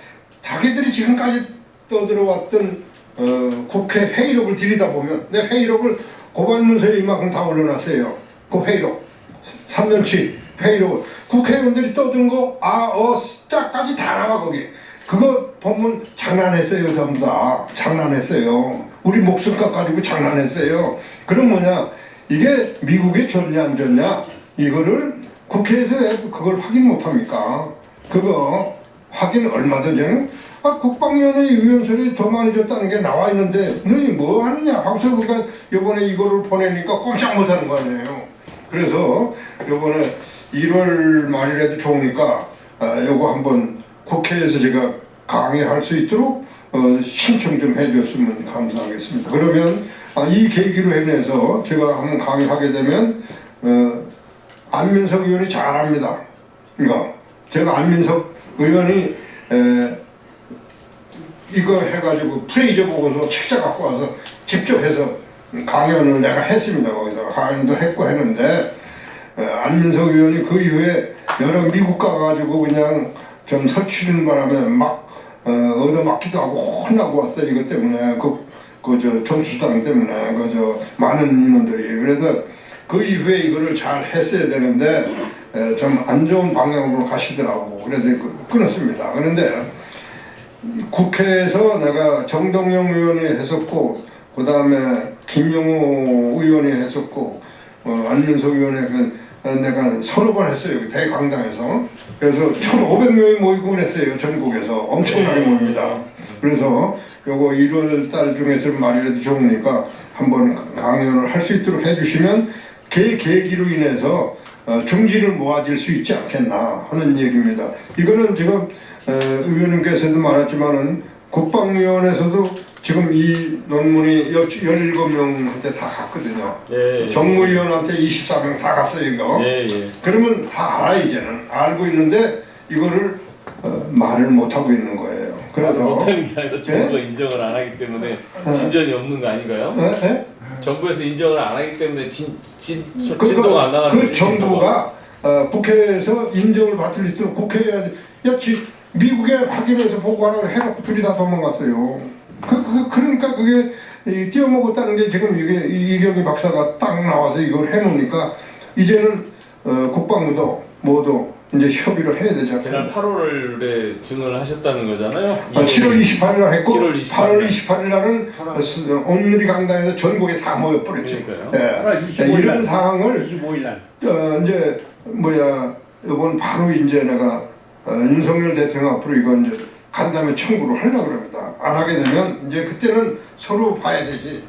자기들이 지금까지 떠들어왔던 국회 회의록을 들이다보면 내 회의록을 고발문서에 이만큼 다 올려놨어요. 그 회의록 3년치 회의록을 국회의원들이 떠든 거 짝까지 다 나와 거기. 그거 보면 장난했어요. 전부 다 장난했어요. 우리 목숨값 가지고 장난했어요. 그럼 뭐냐 이게 미국에 좋냐 안 좋냐 이거를 국회에서 왜 그걸 확인 못합니까? 그거 확인 얼마든지 국방위원회 의원설이 더 많이 줬다는 게 나와 있는데 너희 뭐 하느냐 하고서 우리가 요번에 이거를 보내니까 꼼짝 못하는 거 아니에요. 그래서 요번에 1월 말이라도 좋으니까 요거 한번 국회에서 제가 강의할 수 있도록 신청 좀 해줬으면 감사하겠습니다. 그러면 이 계기로 해내서 제가 한번 강의하게 되면 안민석 의원이 잘합니다. 그러니까 제가 안민석 의원이 이거 해가지고 프레이저 보고서 책자 갖고 와서 직접 해서 강연을 내가 했습니다. 거기서 강연도 했고 했는데 안민석 의원이 그 이후에 여러 미국 가가지고 그냥 좀 설치는 바람에 막 얻어맞기도 하고 혼나고 왔어요. 이것 때문에 저 전투수당 때문에 저 많은 인원들이. 그래서 그 이후에 이거를 잘 했어야 되는데 좀 안 좋은 방향으로 가시더라고. 그래서 끊었습니다. 그런데 국회에서 내가 정동영 의원이 했었고 그 다음에 김영호 의원이 했었고 안민석 의원이 내가 서너 번 했어요. 대강당에서. 그래서 1,500명이 모이고 그랬어요. 전국에서 엄청나게 모입니다. 그래서 요거 1월 달 중에서 말이라도 좋으니까 한번 강연을 할 수 있도록 해주시면 그 계기로 인해서 중지를 모아질 수 있지 않겠나 하는 얘기입니다. 이거는 지금 의원님께서도 말했지만은 국방위원회에서도 지금 이 논문이 17명한테 다 갔거든요. 예, 예. 정무위원한테 24명 다 갔어요 이거. 예, 예. 그러면 다 알아 이제는 알고 있는데 이거를 말을 못 하고 있는 거예요. 그래서 못하는 게 아니라 정부가 인정을 안 하기 때문에 진전이 없는 거 아닌가요? 정부에서 인정을 안 하기 때문에 진도가 안 나가는 그 거죠. 정부가 국회에서 인정을 받을 수 있도록 국회에 미국에 확인해서 보고하라고 해놓고 둘이 다 도망갔어요. 그러니까 그게 띄어먹었다는 게 지금 이게 이경희 박사가 딱 나와서 이걸 해놓으니까 이제는 국방부도 모두 이제 협의를 해야 되잖아요. 지난 8월에 증언을 하셨다는 거잖아요. 7월 28일 날 했고 7월 28일 8월 28일 날은 온누리 강당에서 전국에 다 모여버렸죠. 그러니까요. 8월 25일 이런 날. 상황을 25일 날. 이제 이번 바로 이제 내가 윤석열 대통령 앞으로 이건 이제 간담회 청구를 하려고 합니다. 안 하게 되면 이제 그때는 서로 봐야 되지.